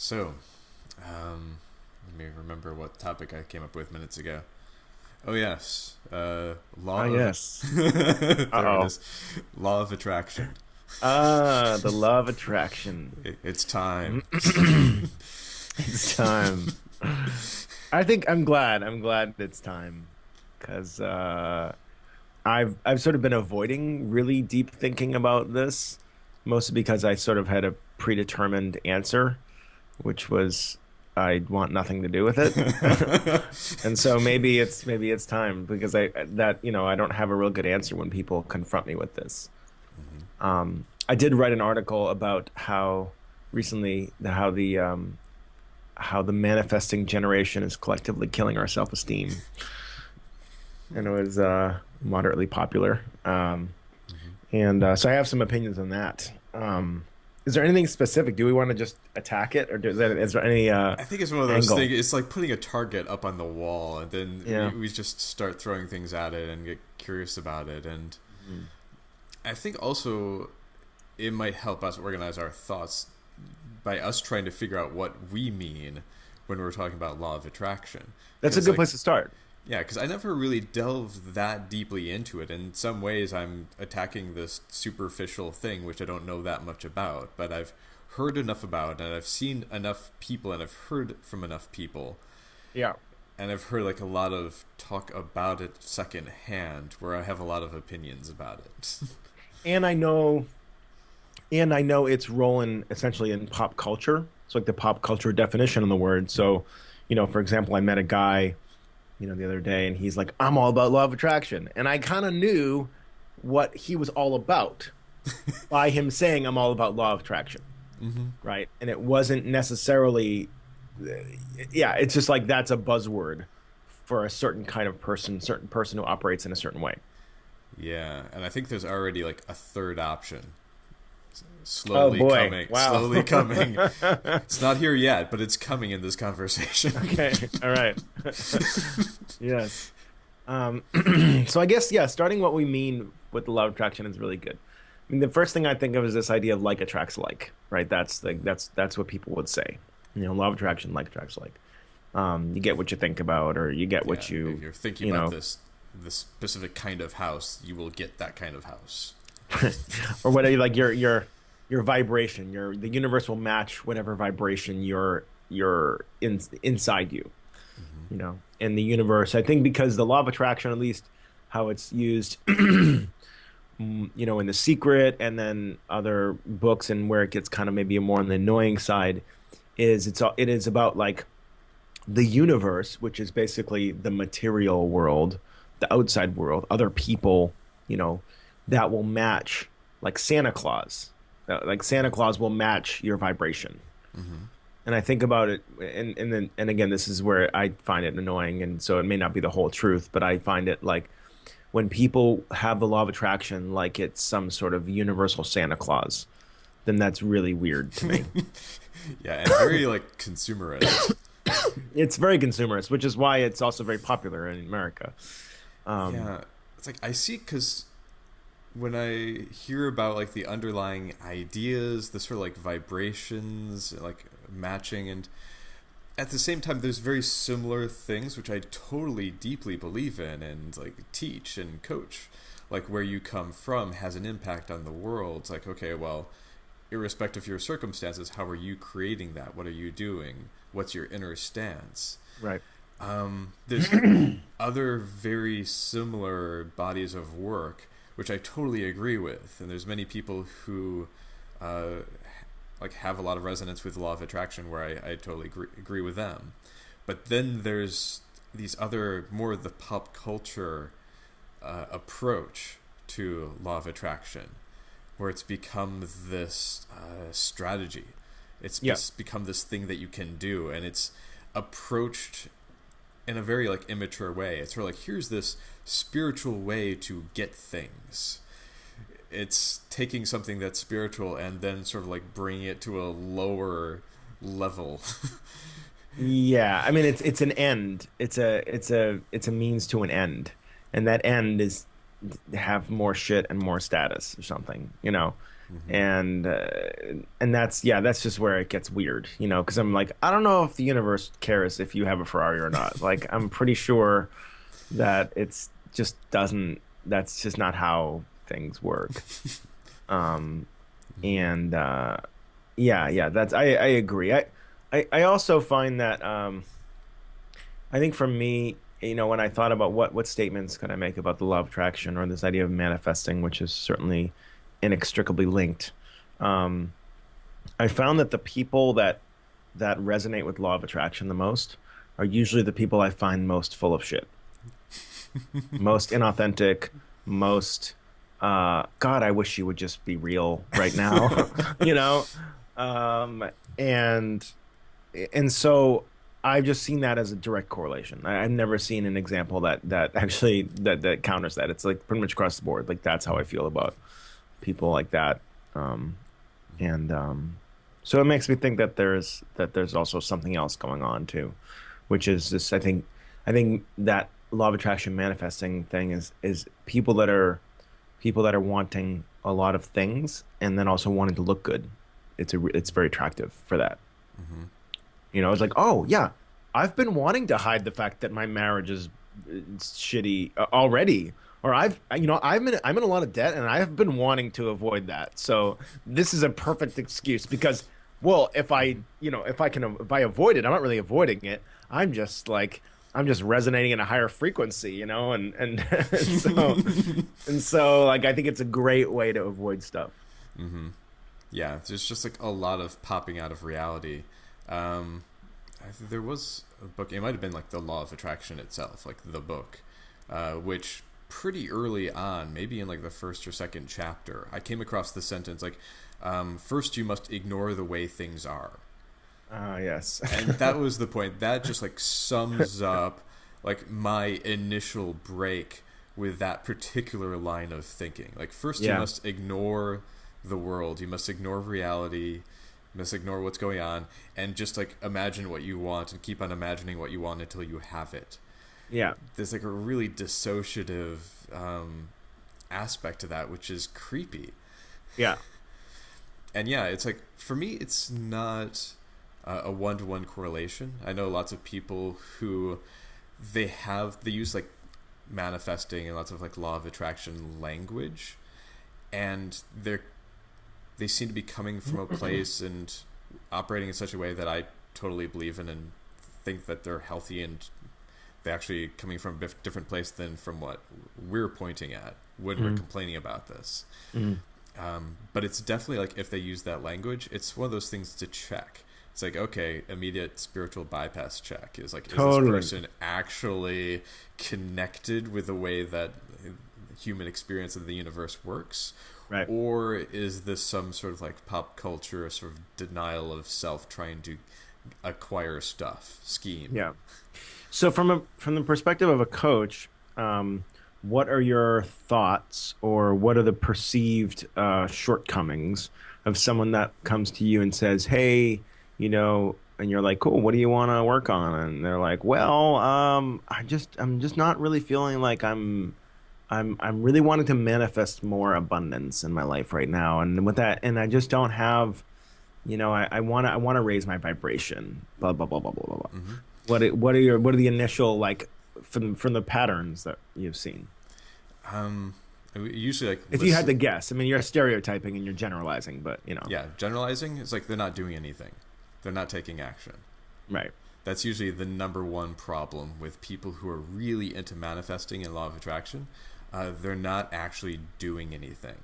So, let me remember what topic I came up with minutes ago. Oh yes, Ah, law of yes. there it Uh-oh. is, law of attraction. Ah, the law of attraction. It's time. It's time. I think I'm glad. I'm glad it's time because I've sort of been avoiding really deep thinking about this, mostly because I sort of had a predetermined answer, which was I want nothing to do with it. And so maybe it's time because I don't have a real good answer when people confront me with this. I did write an article about how recently how the manifesting generation is collectively killing our self-esteem, and it was moderately popular. And so I have some opinions on that. Is there anything specific? Do we want to just attack it, or is there any I think it's one of those angle? things. It's like putting a target up on the wall, and then we, Yeah. we just start throwing things at it and get curious about it. And Mhm. I think also it might help us organize our thoughts by us trying to figure out what we mean when we're talking about law of attraction. That's a Because good like place to start. yeah, because I never really delved that deeply into it. In some ways, I'm attacking this superficial thing, which I don't know that much about, but I've heard enough about, and I've seen enough people, and I've heard from enough people, Yeah. and I've heard like a lot of talk about it secondhand, where I have a lot of opinions about it. And I know it's rolling essentially in pop culture. It's like the pop culture definition of the word. So, for example, I met a guy, the other day, and he's like, "I'm all about law of attraction," and I kind of knew what he was all about by him saying, "I'm all about law of attraction," hmm right? And it wasn't necessarily, yeah, it's just like that's a buzzword for a certain person who operates in a certain way. Yeah, and I think there's already like a third option Oh slowly boy. coming, Wow. slowly coming. It's not here yet, but it's coming in this conversation. Okay. All right. Yes. Um, so I guess, yeah, starting what we mean with the law of attraction is really good. I mean, the first thing I think of is this idea of like attracts like, right? That's what people would say. Law of attraction, like attracts like. You get what you think about, or you get Yeah, what if you, you're thinking you about know, this specific kind of house, you will get that kind of house. or whatever, like your vibration, the universe will match whatever vibration you're inside you. In the universe. I think because the law of attraction, at least how it's used, in The Secret and then other books, and where it gets kind of maybe more on the annoying side, it is about like the universe, which is basically the material world, the outside world, other people, you know, that will match like Santa Claus. Like Santa Claus will match your vibration. Mm-hmm. And I think about it, and again, this is where I find it annoying, and so it may not be the whole truth, but I find it like when people have the law of attraction like it's some sort of universal Santa Claus, then that's really weird to me. Yeah, and very like consumerist. It's very consumerist, which is why it's also very popular in America. Um, Yeah, it's like I see because when I hear about like the underlying ideas, the sort of like vibrations, like matching, and at the same time, there's very similar things which I totally deeply believe in and like teach and coach. Like where you come from has an impact on the world. It's like, okay, well, irrespective of your circumstances, how are you creating that? What are you doing? What's your inner stance? right. There's other very similar bodies of work which I totally agree with, and there's many people who uh, like have a lot of resonance with the law of attraction where I totally agree with them. But then there's these other more of the pop culture approach to law of attraction where it's become this strategy. It's Yeah. just become this thing that you can do, and it's approached in a very like immature way. It's sort of like here's this spiritual way to get things. It's taking something that's spiritual and then sort of like bringing it to a lower level. Yeah, I mean it's an end. It's a means to an end, and that end is have more shit and more status or something. And that's just where it gets weird, because I'm like, I don't know if the universe cares if you have a Ferrari or not. Like, I'm pretty sure that it's just doesn't. That's just not how things work. Um, and that's I agree. I also find that I think for me, when I thought about what statements can I make about the law of attraction or this idea of manifesting, which is certainly inextricably linked, um, I found that the people that resonate with law of attraction the most are usually the people I find most full of shit, most inauthentic, most God, I wish you would just be real right now, you know? Um, and so I've just seen that as a direct correlation. I've never seen an example that actually that counters that. It's like pretty much across the board. Like that's how I feel about people like that. Um, and So it makes me think that there's also something else going on too, which is this. I think that law of attraction manifesting thing is people that are wanting a lot of things and then also wanting to look good. It's very attractive for that. Mm-hmm. It's like, oh yeah, I've been wanting to hide the fact that my marriage is shitty already, or I'm in a lot of debt and I've been wanting to avoid that. So this is a perfect excuse because, well, if I avoid it, I'm not really avoiding it. I'm just resonating in a higher frequency, and so like I think it's a great way to avoid stuff. Mm-hmm. Yeah, there's just like a lot of popping out of reality. There was a book, it might have been like The Law of Attraction itself, like the book, which pretty early on, maybe in like the first or second chapter, I came across the sentence like, first you must ignore the way things are. Yes. And that was the point. That just like sums up like my initial break with that particular line of thinking. Like first you must ignore the world, you must ignore reality, you must ignore what's going on, and just like imagine what you want and keep on imagining what you want until you have it. Yeah. There's like a really dissociative aspect to that, which is creepy. Yeah. And yeah, it's like, for me, it's not a one-to-one correlation. I know lots of people who they use like manifesting and lots of like law of attraction language, and they seem to be coming from a place and operating in such a way that I totally believe in and think that they're healthy, and they're actually coming from a different place than from what we're pointing at when we're complaining about this. But it's definitely like, if they use that language, it's one of those things to check. It's like, okay, immediate spiritual bypass check is like, totally. Is this person actually connected with the way that human experience of the universe works? Right. Or is this some sort of like pop culture, sort of denial of self, trying to acquire stuff scheme? Yeah. So from the perspective of a coach, what are your thoughts, or what are the perceived shortcomings of someone that comes to you and says, "Hey, and you're like, cool, what do you want to work on?" And they're like, well, I'm just not really feeling like I'm really wanting to manifest more abundance in my life right now, and with that, and I just don't have, I want to raise my vibration, blah blah blah blah blah blah blah. Mm-hmm. What are the initial, like, from the patterns that you've seen? Usually, like, if you had to guess, I mean, you're stereotyping and you're generalizing, but yeah, generalizing is like they're not doing anything. They're not taking action. Right. That's usually the number one problem with people who are really into manifesting and law of attraction. They're not actually doing anything.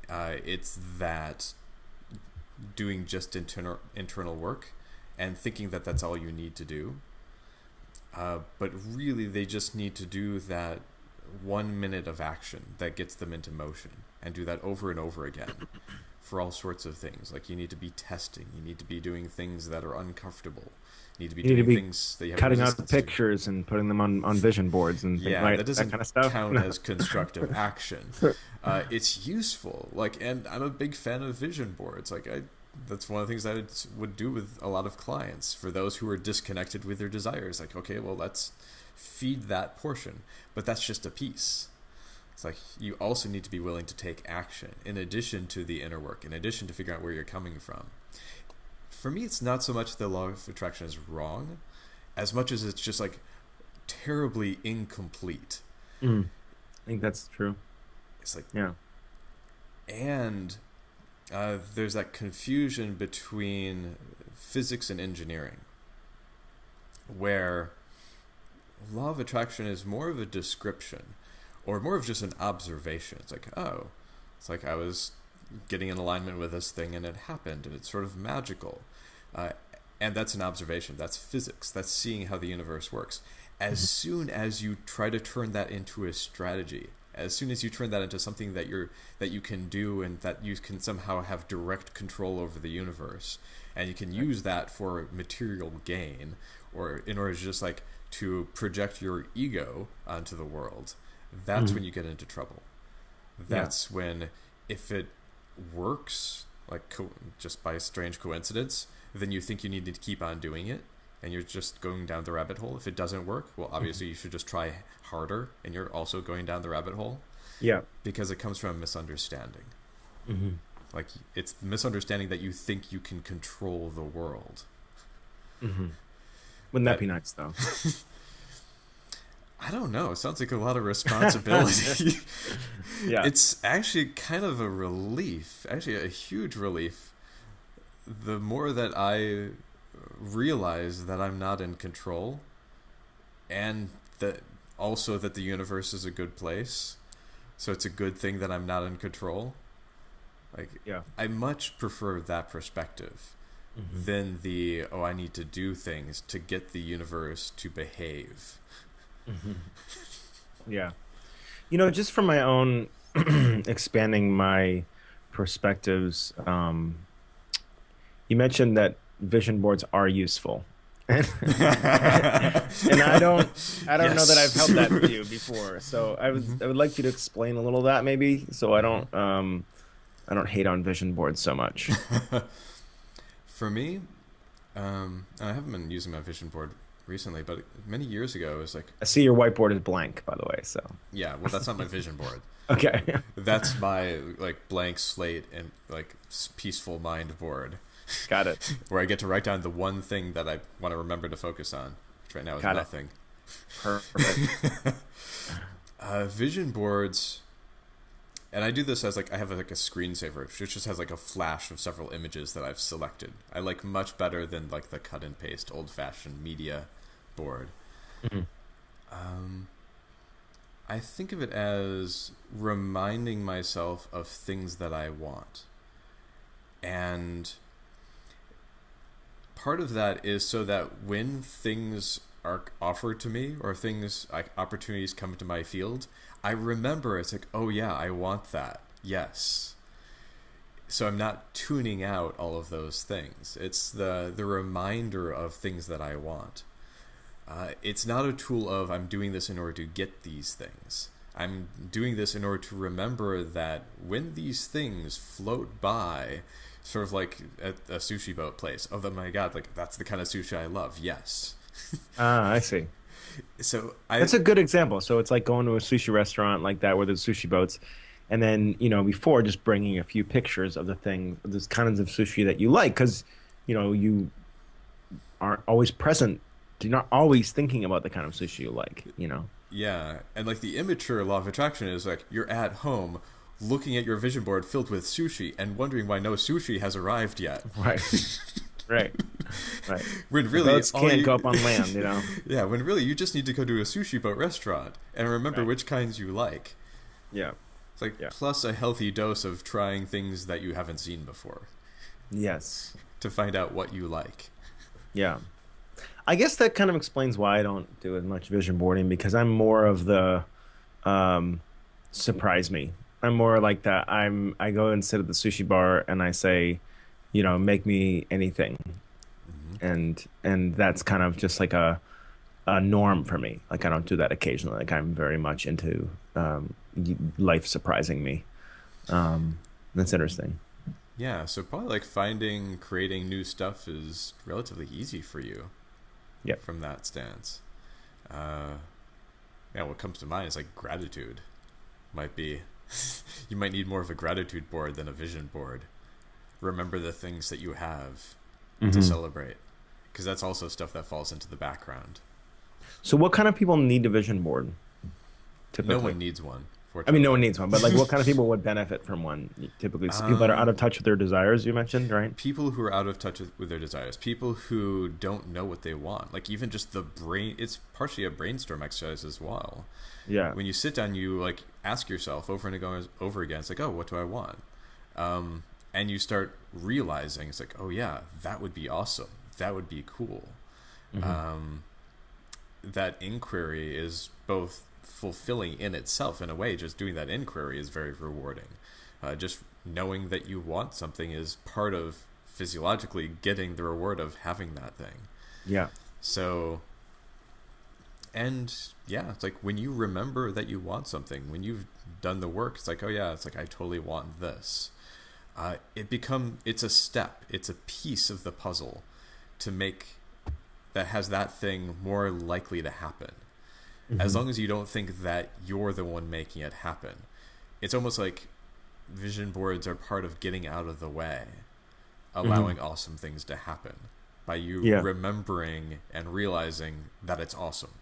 It's that doing just internal work and thinking that that's all you need to do. But really, they just need to do that 1 minute of action that gets them into motion, and do that over and over again for all sorts of things. Like, you need to be testing, you need to be doing things that are uncomfortable, you need to be doing things that you have cutting out resistance pictures and putting them on vision boards and things, right? That doesn't kind of stuff count as constructive action. It's useful, like, and I'm a big fan of vision boards. Like, that's one of the things that I would do with a lot of clients, for those who are disconnected with their desires. Like, okay, well, let's feed that portion, but that's just a piece. It's like you also need to be willing to take action in addition to the inner work, in addition to figuring out where you're coming from. For me, it's not so much the law of attraction is wrong, as much as it's just like terribly incomplete. I think that's true. It's like, yeah. And there's that confusion between physics and engineering, where law of attraction is more of a description or more of just an observation. It's like, oh, it's like I was getting in alignment with this thing and it happened, and it's sort of magical. And that's an observation. That's physics. That's seeing how the universe works. As soon as you try to turn that into a strategy, as soon as you turn that into something that you can do and that you can somehow have direct control over the universe, and you can use that for material gain, or in order to just like to project your ego onto the world, that's when you get into trouble. That's when, if it works, like just by a strange coincidence, then you think you need to keep on doing it, and you're just going down the rabbit hole. If it doesn't work, well, obviously you should just try harder, and you're also going down the rabbit hole. Yeah. Because it comes from a misunderstanding. Like, it's the misunderstanding that you think you can control the world. Wouldn't that be nice, though? I don't know. It sounds like a lot of responsibility. It's actually kind of a relief, actually a huge relief. The more that I realize that I'm not in control, and that also that the universe is a good place, so it's a good thing that I'm not in control. Like, I much prefer that perspective than the, oh, I need to do things to get the universe to behave. Yeah. You know, just from my own expanding my perspectives, you mentioned that vision boards are useful. And I don't know that I've held that view before. So I would like you to explain a little of that, maybe, so I don't hate on vision boards so much. For me, I haven't been using my vision board recently, but many years ago, it was like, I see your whiteboard is blank, by the way. So yeah, well, that's not my vision board. Okay. That's my like blank slate and like peaceful mind board. Got it. Where I get to write down the one thing that I want to remember to focus on, which right now is nothing. Perfect. Vision boards, and I do this as like, I have like a screensaver, which just has like a flash of several images that I've selected. I like much better than like the cut and paste old-fashioned media board. I think of it as reminding myself of things that I want. And part of that is so that when things are offered to me, or things like opportunities come into my field, I remember it's like, oh yeah, I want that. Yes. So I'm not tuning out all of those things. It's the reminder of things that I want. It's not a tool of, I'm doing this in order to get these things. I'm doing this in order to remember that when these things float by, sort of like at a sushi boat place, oh my god, like that's the kind of sushi I love. Yes. I see. So that's a good example. So it's like going to a sushi restaurant like that where there's sushi boats, and then, you know, before, just bringing a few pictures of the kinds of sushi that you like, because, you know, you aren't always present. You're not always thinking about the kind of sushi you like, you know? Yeah. And like the immature law of attraction is like, you're at home looking at your vision board filled with sushi and wondering why no sushi has arrived yet. Right. Right. When really, boats can't go up on land, you know? Yeah, when really you just need to go to a sushi boat restaurant and remember which kinds you like. Yeah. It's like plus a healthy dose of trying things that you haven't seen before. Yes. To find out what you like. Yeah. I guess that kind of explains why I don't do as much vision boarding, because I'm more of the surprise me. I'm more like that. I go and sit at the sushi bar and I say, you know, make me anything. And that's kind of just like a norm for me. Like, I don't do that occasionally. Like, I'm very much into life surprising me. That's interesting. Yeah, so probably like creating new stuff is relatively easy for you. Yeah. From that stance. What comes to mind is like gratitude. might be you might need more of a gratitude board than a vision board. Remember the things that you have to celebrate, because that's also stuff that falls into the background. So what kind of people need a vision board? Typically? No one needs one. I mean, no one needs one, but like, what kind of people would benefit from one? Typically, so people that are out of touch with their desires. You mentioned, right? People who are out of touch with their desires. People who don't know what they want. Like even just the brain. It's partially a brainstorm exercise as well. Yeah. When you sit down, you like ask yourself over and over again. It's like, oh, what do I want? And you start realizing it's like, oh yeah, that would be awesome. That would be cool. That inquiry is both fulfilling in itself in a way. Just doing that inquiry is very rewarding. Just knowing that you want something is part of physiologically getting the reward of having that thing. Yeah. So, and yeah, it's like when you remember that you want something, when you've done the work, it's like, oh yeah, it's like I totally want this. It's a step, it's a piece of the puzzle to make that has that thing more likely to happen. As long as you don't think that you're the one making it happen. It's almost like vision boards are part of getting out of the way, allowing awesome things to happen by you remembering and realizing that it's awesome.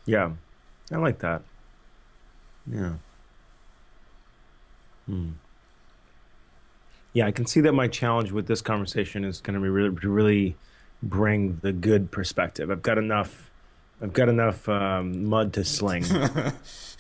Yeah, I like that. Yeah. Yeah, I can see that my challenge with this conversation is going to be really bring the good perspective. I've got enough mud to sling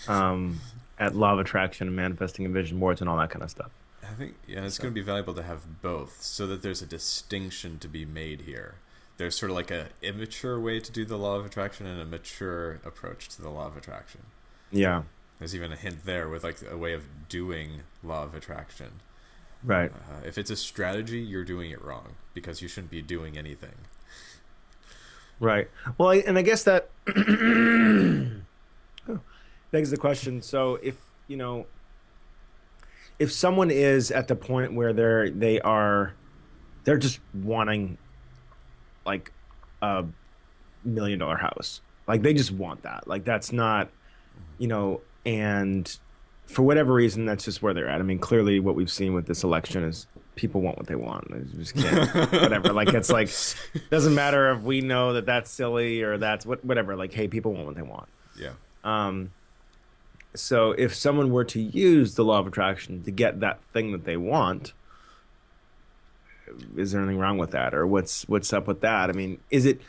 at law of attraction and manifesting and vision boards and all that kind of stuff. I think it's going to be valuable to have both, so that there's a distinction to be made here. There's sort of like a immature way to do the law of attraction and a mature approach to the law of attraction. Yeah. There's even a hint there with like a way of doing law of attraction. Right. If it's a strategy, you're doing it wrong because you shouldn't be doing anything. Right. Well, I guess that begs the question. So if someone is at the point where they're just wanting like $1 million house, like they just want that, like that's not, and for whatever reason, that's just where they're at. I mean, clearly what we've seen with this election is people want what they want. They just can't, whatever. Like, it's like, doesn't matter if we know that that's silly or that's whatever. Like, hey, people want what they want. Yeah. So if someone were to use the law of attraction to get that thing that they want, is there anything wrong with that? Or what's up with that? I mean, is it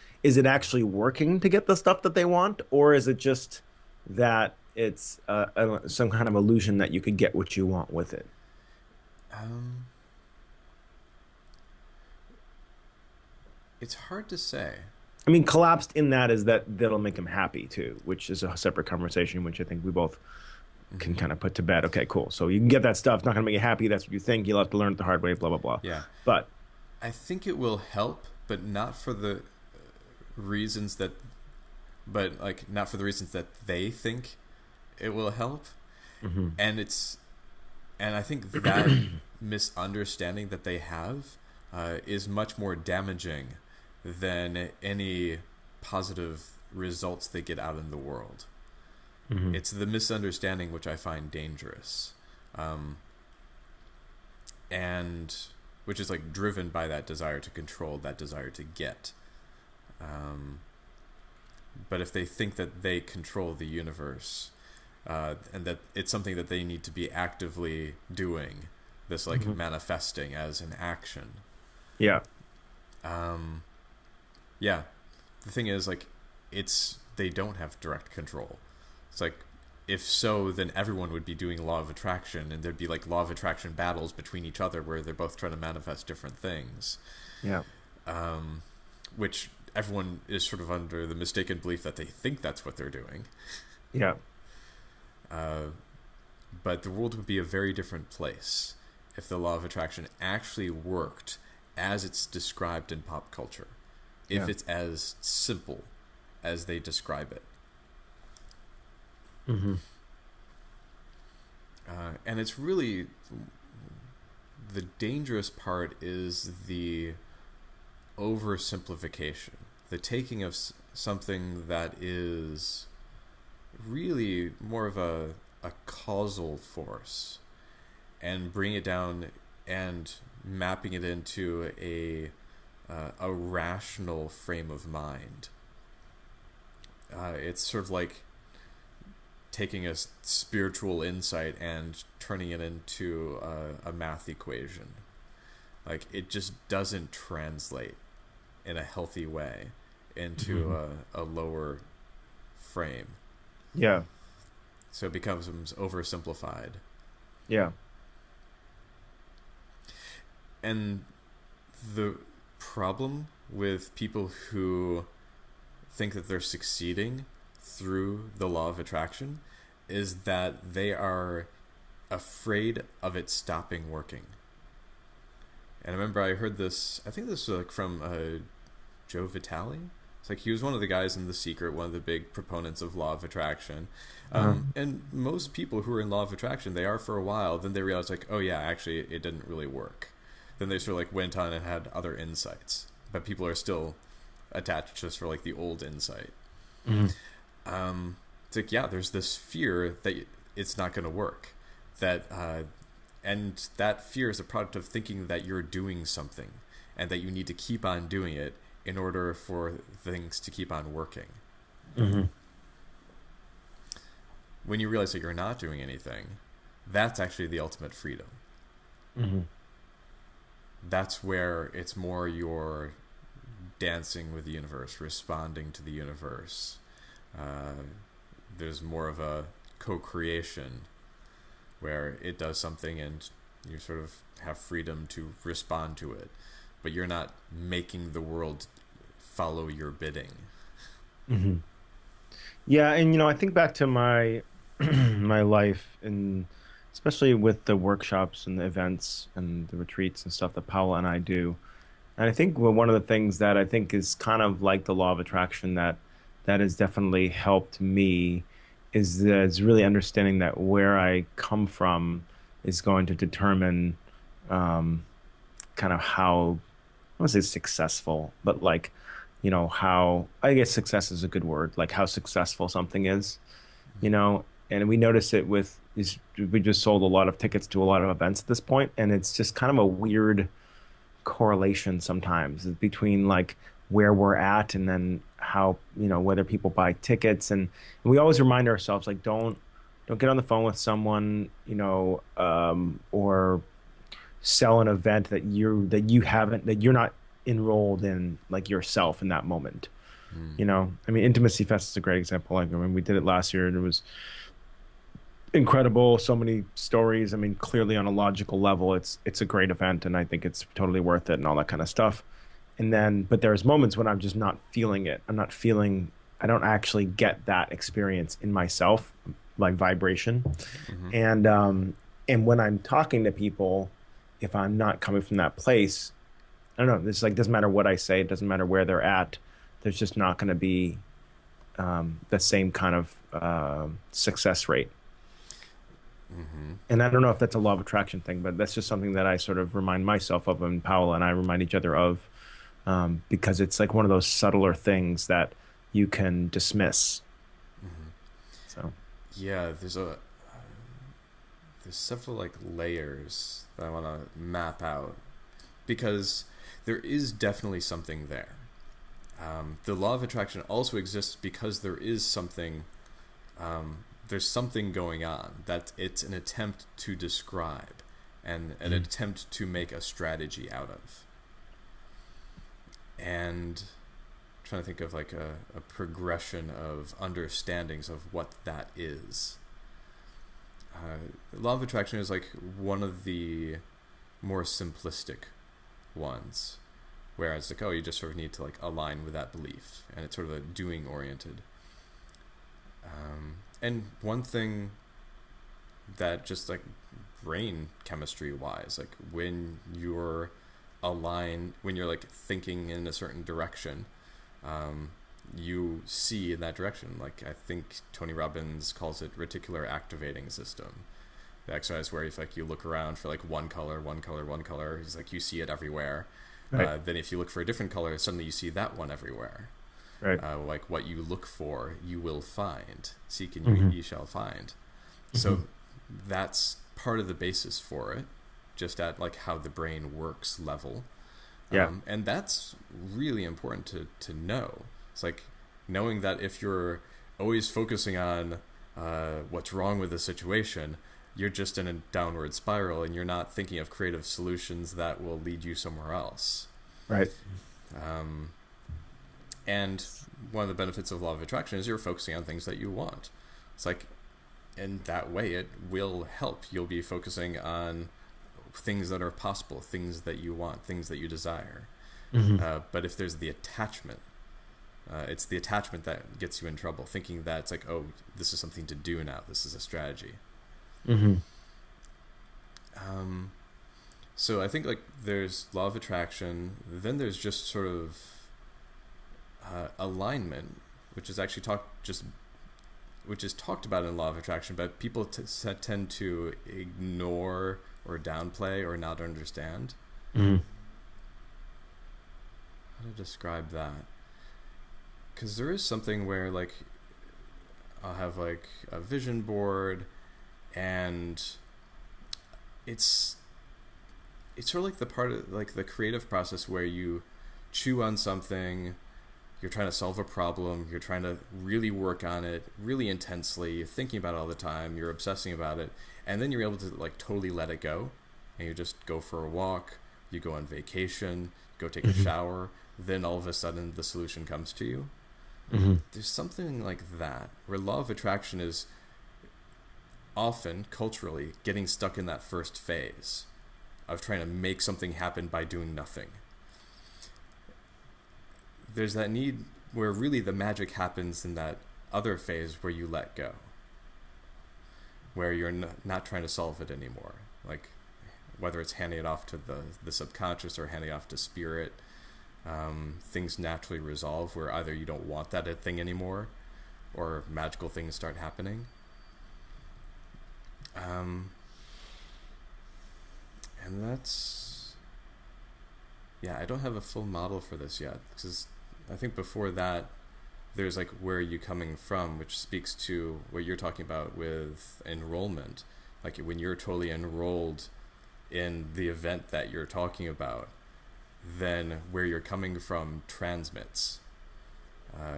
actually working to get the stuff that they want? Or is it just that it's some kind of illusion that you could get what you want with it? It's hard to say. I mean, collapsed in that is that'll make them happy too, which is a separate conversation, which I think we both can kind of put to bed. Okay, cool. So you can get that stuff. It's not going to make you happy. That's what you think. You'll have to learn it the hard way, blah, blah, blah. Yeah. But I think it will help, but not for the reasons that they think it will help. And I think that misunderstanding that they have is much more damaging than any positive results they get out in the world. It's the misunderstanding which I find dangerous, and which is like driven by that desire to control, that desire to get. But if they think that they control the universe, and that it's something that they need to be actively doing, this like manifesting as an action. Yeah. Yeah. The thing is, like, they don't have direct control. It's like, if so, then everyone would be doing law of attraction, and there'd be like law of attraction battles between each other where they're both trying to manifest different things. Yeah. Which everyone is sort of under the mistaken belief that they think that's what they're doing. Yeah. But the world would be a very different place if the law of attraction actually worked as it's described in pop culture. If it's as simple as they describe it. And it's really, the dangerous part is the oversimplification, the taking of something that is really more of a causal force, and bring it down and mapping it into a rational frame of mind. It's sort of like taking a spiritual insight and turning it into a math equation. Like, it just doesn't translate in a healthy way into a lower frame. Yeah. So it becomes oversimplified. Yeah. And the problem with people who think that they're succeeding through the law of attraction is that they are afraid of it stopping working. And I remember I heard this, I think this was like from Joe Vitale. It's like he was one of the guys in The Secret, one of the big proponents of law of attraction. And most people who are in law of attraction, they are for a while, then they realize like, oh yeah, actually it didn't really work. Then they sort of like went on and had other insights. But people are still attached just for like the old insight. It's like, yeah, there's this fear that it's not going to work. And that fear is a product of thinking that you're doing something and that you need to keep on doing it in order for things to keep on working. When you realize that you're not doing anything, that's actually the ultimate freedom. That's where it's more you're dancing with the universe, responding to the universe. There's more of a co-creation where it does something and you sort of have freedom to respond to it, but you're not making the world follow your bidding. Yeah, and I think back to my my life, and especially with the workshops and the events and the retreats and stuff that Paula and I do. And I think one of the things that I think is kind of like the law of attraction that has definitely helped me is really understanding that where I come from is going to determine kind of how, I want to say successful, but like, how, I guess success is a good word, like how successful something is, and we notice it we just sold a lot of tickets to a lot of events at this point, and it's just kind of a weird correlation sometimes between like where we're at and then how, whether people buy tickets, and we always remind ourselves like don't get on the phone with someone, or sell an event that you're not enrolled in, like yourself in that moment. I mean, Intimacy Fest is a great example. Like, I mean, we did it last year and it was incredible. So many stories. I mean, clearly on a logical level, it's a great event, and I think it's totally worth it and all that kind of stuff. And then, but there's moments when I'm just not feeling it. I don't actually get that experience in myself, like vibration. And when I'm talking to people, if I'm not coming from that place, I don't know, it's like, doesn't matter what I say, it doesn't matter where they're at, there's just not going to be the same kind of success rate. And I don't know if that's a law of attraction thing, but that's just something that I sort of remind myself of, and Paula and I remind each other of, because it's like one of those subtler things that you can dismiss. So yeah, there's several like layers that I want to map out, because there is definitely something there. The law of attraction also exists because there is something, there's something going on that it's an attempt to describe and an attempt to make a strategy out of. And I'm trying to think of like a progression of understandings of what that is. Law of attraction is like one of the more simplistic ones, whereas like, oh, you just sort of need to like align with that belief, and it's sort of a doing oriented. And one thing that just like brain chemistry wise, like when you're aligned, when you're like thinking in a certain direction, you see in that direction. Like I think Tony Robbins calls it reticular activating system. The exercise where if like you look around for like one color, he's like, you see it everywhere. Right. Then if you look for a different color, suddenly you see that one everywhere. Right. Like what you look for, you will find. Seek and Mm-hmm. you shall find. Mm-hmm. So that's part of the basis for it, just at like how the brain works level. Yeah. And that's really important to know. It's like knowing that if you're always focusing on what's wrong with the situation, you're just in a downward spiral and you're not thinking of creative solutions that will lead you somewhere else. Right. And one of the benefits of law of attraction is you're focusing on things that you want. It's like, in that way, it will help. You'll be focusing on things that are possible, things that you want, things that you desire. Mm-hmm. But if there's the attachment, it's the attachment that gets you in trouble, thinking that it's like, oh, this is something to do now. This is a strategy. Mm-hmm. So I think like there's law of attraction, then there's just sort of alignment, which is actually which is talked about in law of attraction, but people tend to ignore or downplay or not understand. Mm-hmm. How to describe that? Because there is something where like I'll have like a vision board, and it's sort of like the part of like the creative process where you chew on something, you're trying to solve a problem, you're trying to really work on it really intensely, you're thinking about it all the time, you're obsessing about it, and then you're able to like totally let it go, and you just go for a walk, you go on vacation, go take a shower, then all of a sudden the solution comes to you. Mm-hmm. There's something like that where law of attraction is often culturally getting stuck in that first phase of trying to make something happen by doing nothing. There's that need where really the magic happens in that other phase where you let go, where you're not trying to solve it anymore. Like whether it's handing it off to the subconscious or handing it off to spirit, things naturally resolve where either you don't want that thing anymore or magical things start happening. And that's, yeah, I don't have a full model for this yet, because I think before that there's like where are you coming from, which speaks to what you're talking about with enrollment. Like when you're totally enrolled in the event that you're talking about, then where you're coming from transmits.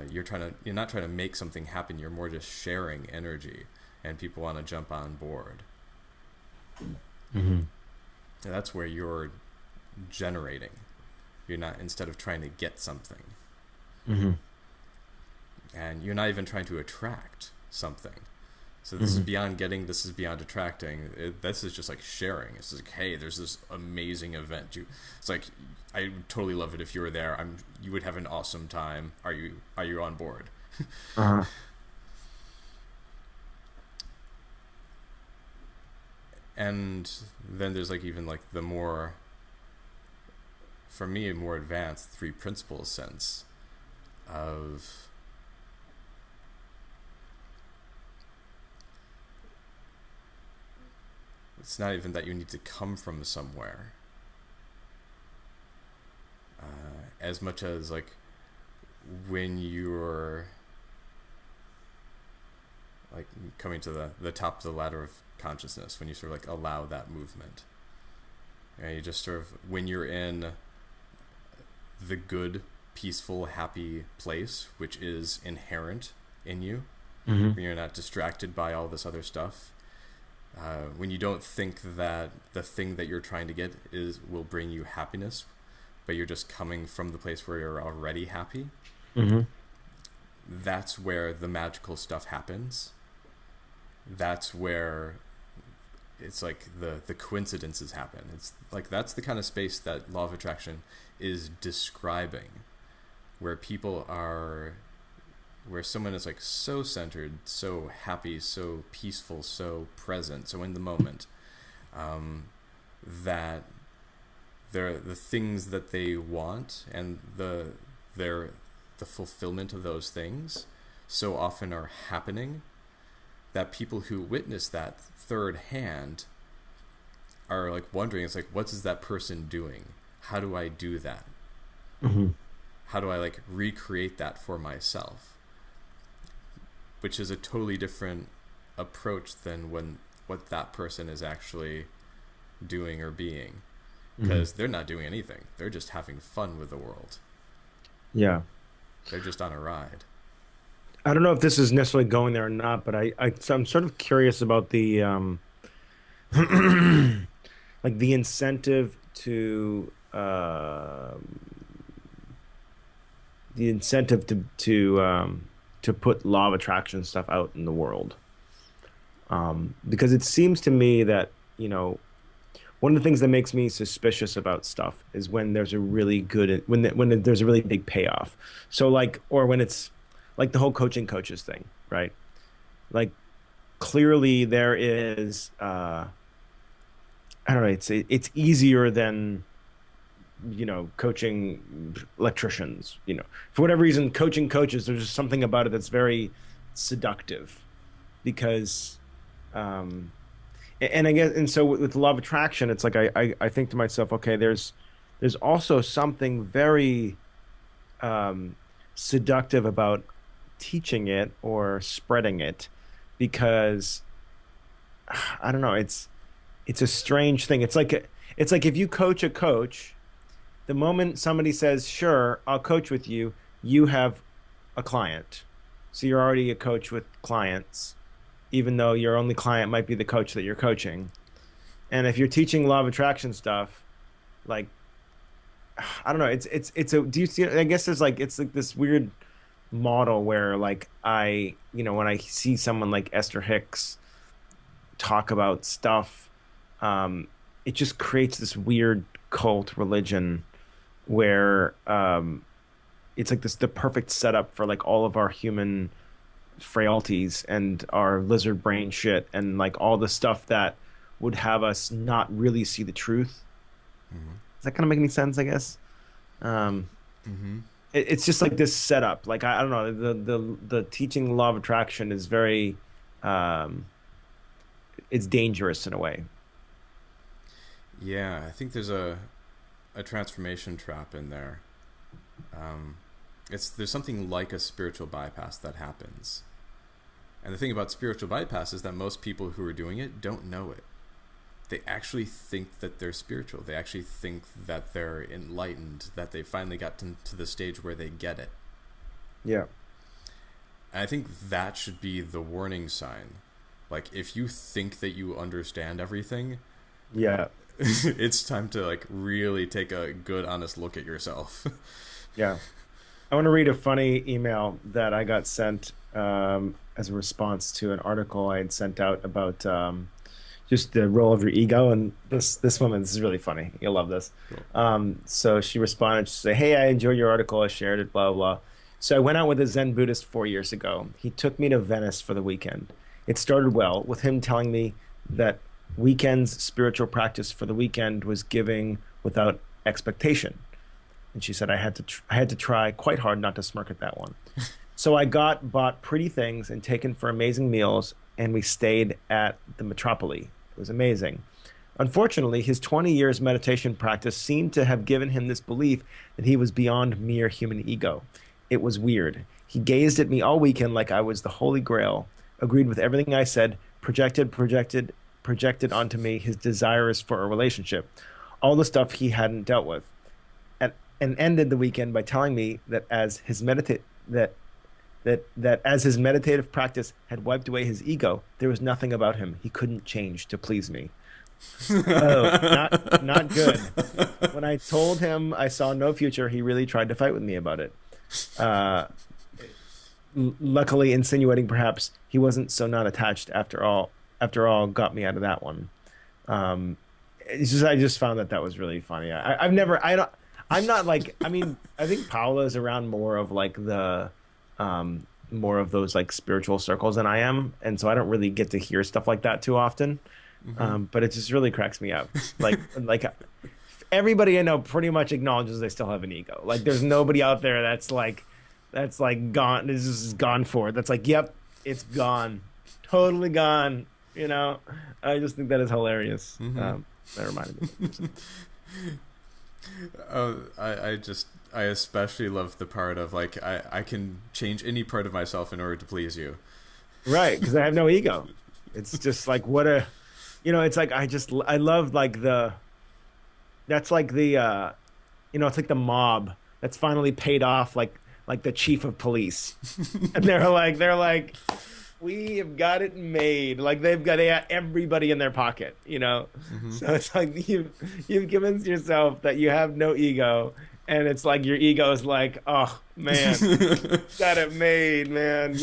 You're not trying to make something happen, you're more just sharing energy, and people want to jump on board. Mm-hmm. And that's where you're generating. You're not, instead of trying to get something. Mm-hmm. And you're not even trying to attract something. So this is beyond getting, this is beyond attracting. This is just like sharing. It's like, hey, there's this amazing event. It's like, I would totally love it if you were there. You would have an awesome time. Are you on board? Uh-huh. And then there's like even like the more, for me, a more advanced three principles sense of it's not even that you need to come from somewhere, as much as like when you're like coming to the top of the ladder of consciousness, when you sort of like allow that movement, and you just sort of, when you're in the good, peaceful, happy place, which is inherent in you, when you're not distracted by all this other stuff, when you don't think that the thing that you're trying to get will bring you happiness, but you're just coming from the place where you're already happy, that's where the magical stuff happens. That's where it's like the coincidences happen. It's like that's the kind of space that law of attraction is describing, where people are, where someone is like so centered, so happy, so peaceful, so present, so in the moment, that the things that they want and the fulfillment of those things so often are happening, that people who witness that third hand are like wondering, it's like, what is that person doing? How do I do that? how do I like recreate that for myself, which is a totally different approach than what that person is actually doing or being, because they're not doing anything. They're just having fun with the world. Yeah. They're just on a ride. I don't know if this is necessarily going there or not, but so I'm sort of curious about the like the incentive to to put law of attraction stuff out in the world. Because it seems to me that, one of the things that makes me suspicious about stuff is when there's a really good when there's a really big payoff. So like, or when it's like the whole coaching coaches thing, right? Like clearly there is I don't know, it's easier than coaching electricians. For whatever reason, coaching coaches, there's just something about it that's very seductive, because and I guess, and so with the law of attraction, it's like I think to myself, okay, there's also something very seductive about teaching it or spreading it, because I don't know, it's a strange thing. It's like if you coach a coach, the moment somebody says, "Sure, I'll coach with you," you have a client. So you're already a coach with clients, even though your only client might be the coach that you're coaching. And if you're teaching law of attraction stuff, like, I don't know, do you see, I guess it's like this weird model where like when I see someone like Esther Hicks talk about stuff, it just creates this weird cult religion where it's like the perfect setup for like all of our human frailties and our lizard brain shit, and like all the stuff that would have us not really see the truth. Does that kind of make any sense? I guess it's just like this setup. Like I don't know, the teaching law of attraction is very it's dangerous in a way. Yeah, I think there's a transformation trap in there. There's something like a spiritual bypass that happens. And the thing about spiritual bypass is that most people who are doing it don't know it. They actually think that they're spiritual. They actually think that they're enlightened, that they finally got to the stage where they get it. Yeah. And I think that should be the warning sign. Like, if you think that you understand everything, yeah, it's time to like really take a good, honest look at yourself. Yeah. I want to read a funny email that I got sent as a response to an article I had sent out about just the role of your ego. And this woman, this is really funny. You'll love this. Cool. So she responded, she said, "Hey, I enjoyed your article. I shared it, blah, blah, blah. So I went out with a Zen Buddhist 4 years ago. He took me to Venice for the weekend. It started well with him telling me that weekend's spiritual practice for the weekend was giving without expectation." And she said, I had to try quite hard not to smirk at that one. So I bought pretty things and taken for amazing meals, and we stayed at the Metropoli. It was amazing. Unfortunately, his 20 years meditation practice seemed to have given him this belief that he was beyond mere human ego. It was weird. He gazed at me all weekend like I was the Holy Grail, agreed with everything I said, projected onto me his desires for a relationship, all the stuff he hadn't dealt with. And ended the weekend by telling me that as his meditative practice had wiped away his ego, there was nothing about him he couldn't change to please me. Oh, not good. When I told him I saw no future, he really tried to fight with me about it. Luckily, insinuating perhaps he wasn't so not attached after all got me out of that one. I just found that was really funny. I'm not like, I mean, I think Paula is around more of like the, more of those like spiritual circles than I am. And so I don't really get to hear stuff like that too often. But it just really cracks me up. Like everybody I know pretty much acknowledges they still have an ego. Like there's nobody out there that's like gone. This is gone for it. That's like, yep, it's gone. Totally gone. I just think that is hilarious. That reminded me. I especially love the part of like I can change any part of myself in order to please you. Right, because I have no ego. It's just like what a, it's like I love like that's like the it's like the mob that's finally paid off like the chief of police. And they're like we have got it made. Like they got everybody in their pocket, you know? Hmm. So it's like you've convinced yourself that you have no ego, and it's like your ego is like, oh man, got it made, man.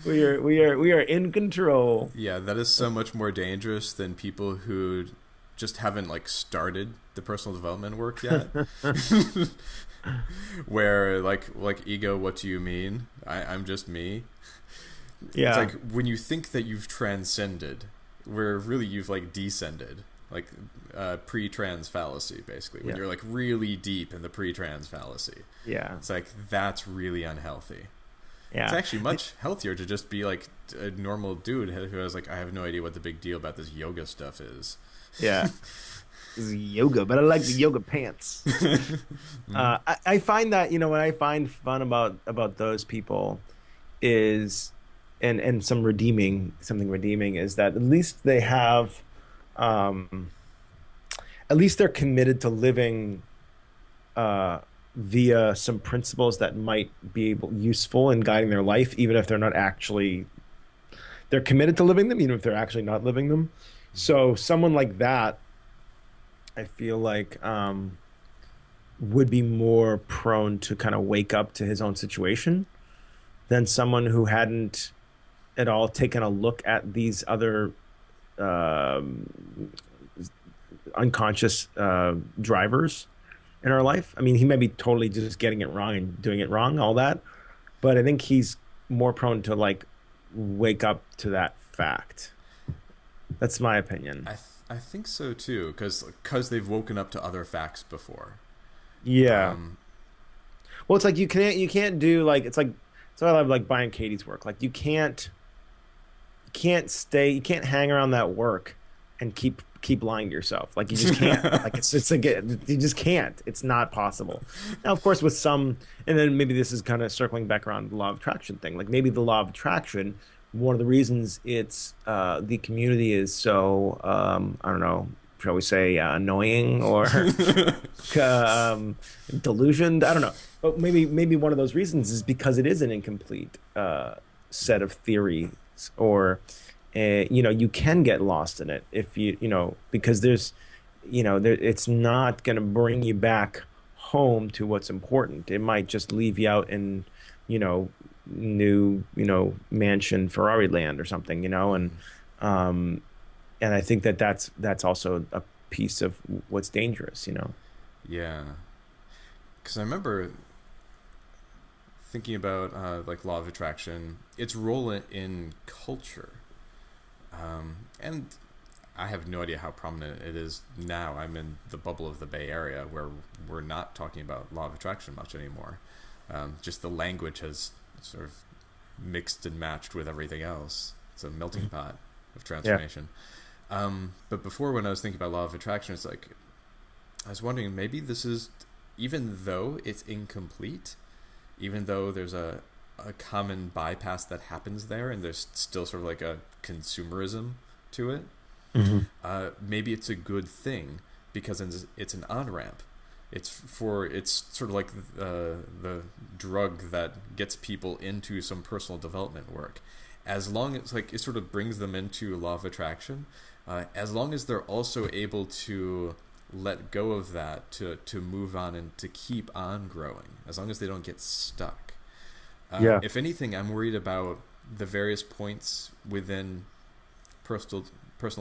We are in control. Yeah, that is so much more dangerous than people who just haven't like started the personal development work yet. Where like ego, what do you mean? I'm just me. It's Yeah. like when you think that you've transcended, where really you've like descended, like pre-trans fallacy, basically. When Yeah. you're like really deep in the pre-trans fallacy, Yeah. it's like that's really unhealthy. Yeah. It's actually much healthier to just be like a normal dude who has like I have no idea what the big deal about this yoga stuff is. Yeah. This is yoga, but I like the yoga pants. I find that, what I find fun about those people is, and something redeeming is that at least they have, at least they're committed to living via some principles that might be useful in guiding their life, even if they're not actually, they're committed to living them, even if they're actually not living them. So someone like that, I feel like, would be more prone to kind of wake up to his own situation than someone who hadn't at all taken a look at these other unconscious drivers in our life. I mean, he may be totally just getting it wrong and doing it wrong, all that, but I think he's more prone to like wake up to that fact. That's my opinion. I think so too, because they've woken up to other facts before. Yeah. Um, Well, it's like you can't do like it's like so I love like Brian Katie's work. Like you can't hang around that work and keep lying to yourself. Like you just can't. Like it's like you just can't. It's not possible. Now, of course, with some, and then maybe this is kind of circling back around the law of attraction thing. Like maybe the law of attraction, one of the reasons it's the community is so I don't know, shall we say annoying or delusioned? I don't know, but maybe one of those reasons is because it is an incomplete set of theories, or you can get lost in it if because there's it's not going to bring you back home to what's important. It might just leave you out in new mansion Ferrari land or something, and I think that's also a piece of what's dangerous. yeah, because I remember thinking about like law of attraction, its role in culture, and I have no idea how prominent it is now. I'm in the bubble of the Bay Area where we're not talking about law of attraction much anymore. Just the language has sort of mixed and matched with everything else. It's a melting pot of transformation. But before, when I was thinking about law of attraction, it's like I was wondering, maybe this is, even though it's incomplete, even though there's a common bypass that happens there, and there's still sort of like a consumerism to it, maybe it's a good thing because it's an on-ramp. It's sort of like the drug that gets people into some personal development work. As long as like it sort of brings them into law of attraction, as long as they're also able to let go of that to move on and to keep on growing, as long as they don't get stuck. If anything, I'm worried about the various points within personal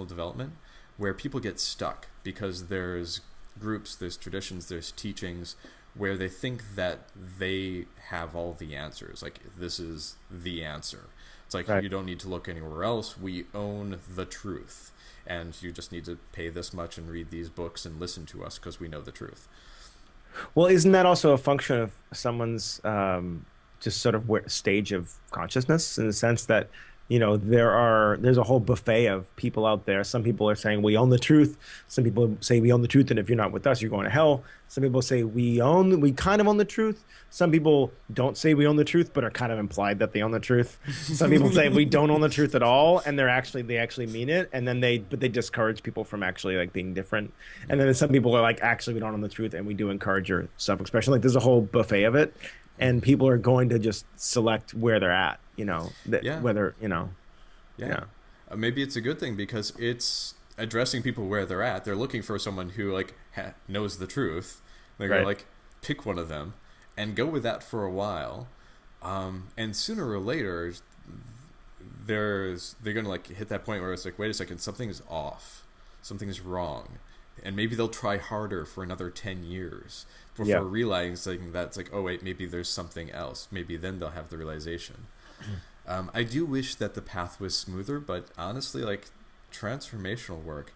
development where people get stuck because there's groups, there's traditions, there's teachings where they think that they have all the answers. Like, this is the answer. It's like, right. You don't need to look anywhere else. We own the truth. And you just need to pay this much and read these books and listen to us because we know the truth. Well, isn't that also a function of someone's just sort of stage of consciousness, in the sense that, there's a whole buffet of people out there. Some people are saying we own the truth. Some people say we own the truth, and if you're not with us, you're going to hell. Some people say we kind of own the truth. Some people don't say we own the truth, but are kind of implied that they own the truth. Some people say we don't own the truth at all, and they actually mean it. And then they discourage people from actually like being different. And then some people are like, actually, we don't own the truth, and we do encourage your self-expression. Like there's a whole buffet of it, and people are going to just select where they're at. Whether maybe it's a good thing because it's addressing people where they're at. They're looking for someone who like knows the truth. They're gonna like pick one of them and go with that for a while, and sooner or later they're gonna like hit that point where it's like, wait a second, something's off, something's wrong, and maybe they'll try harder for another 10 years before realizing that's like, oh wait, maybe there's something else. Maybe then they'll have the realization. I do wish that the path was smoother, but honestly, like transformational work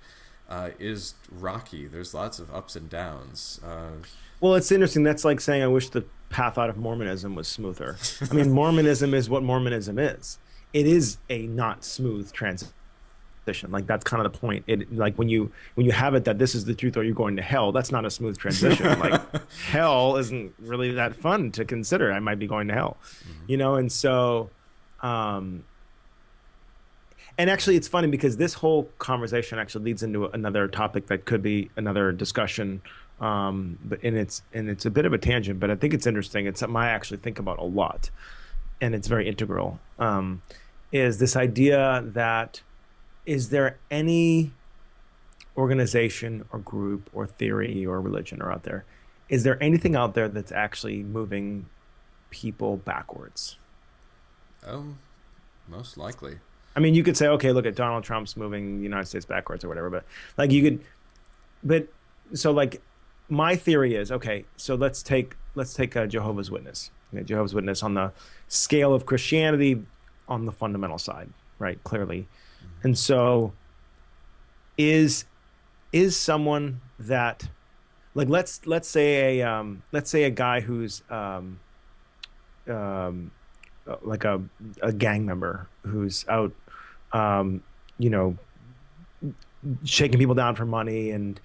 is rocky. There's lots of ups and downs. Well, it's interesting. That's like saying I wish the path out of Mormonism was smoother. I mean, Mormonism is what Mormonism is. It is a not smooth transition. Like that's kind of the point. It like when you have it that this is the truth or you're going to hell, that's not a smooth transition. Like hell isn't really that fun to consider. I might be going to hell, and so and actually it's funny because this whole conversation actually leads into another topic that could be another discussion, but it's a bit of a tangent, but I think it's interesting. It's something I actually think about a lot, and it's very integral. Is this idea that is there any organization or group or theory or religion or out there? Is there anything out there that's actually moving people backwards? Most likely. I mean, you could say, okay, look at Donald Trump's moving the United States backwards or whatever, so like my theory is, okay, so let's take a Jehovah's Witness. Jehovah's Witness on the scale of Christianity on the fundamental side, right? Clearly. And so is someone that like let's say a guy who's like a gang member who's out shaking people down for money and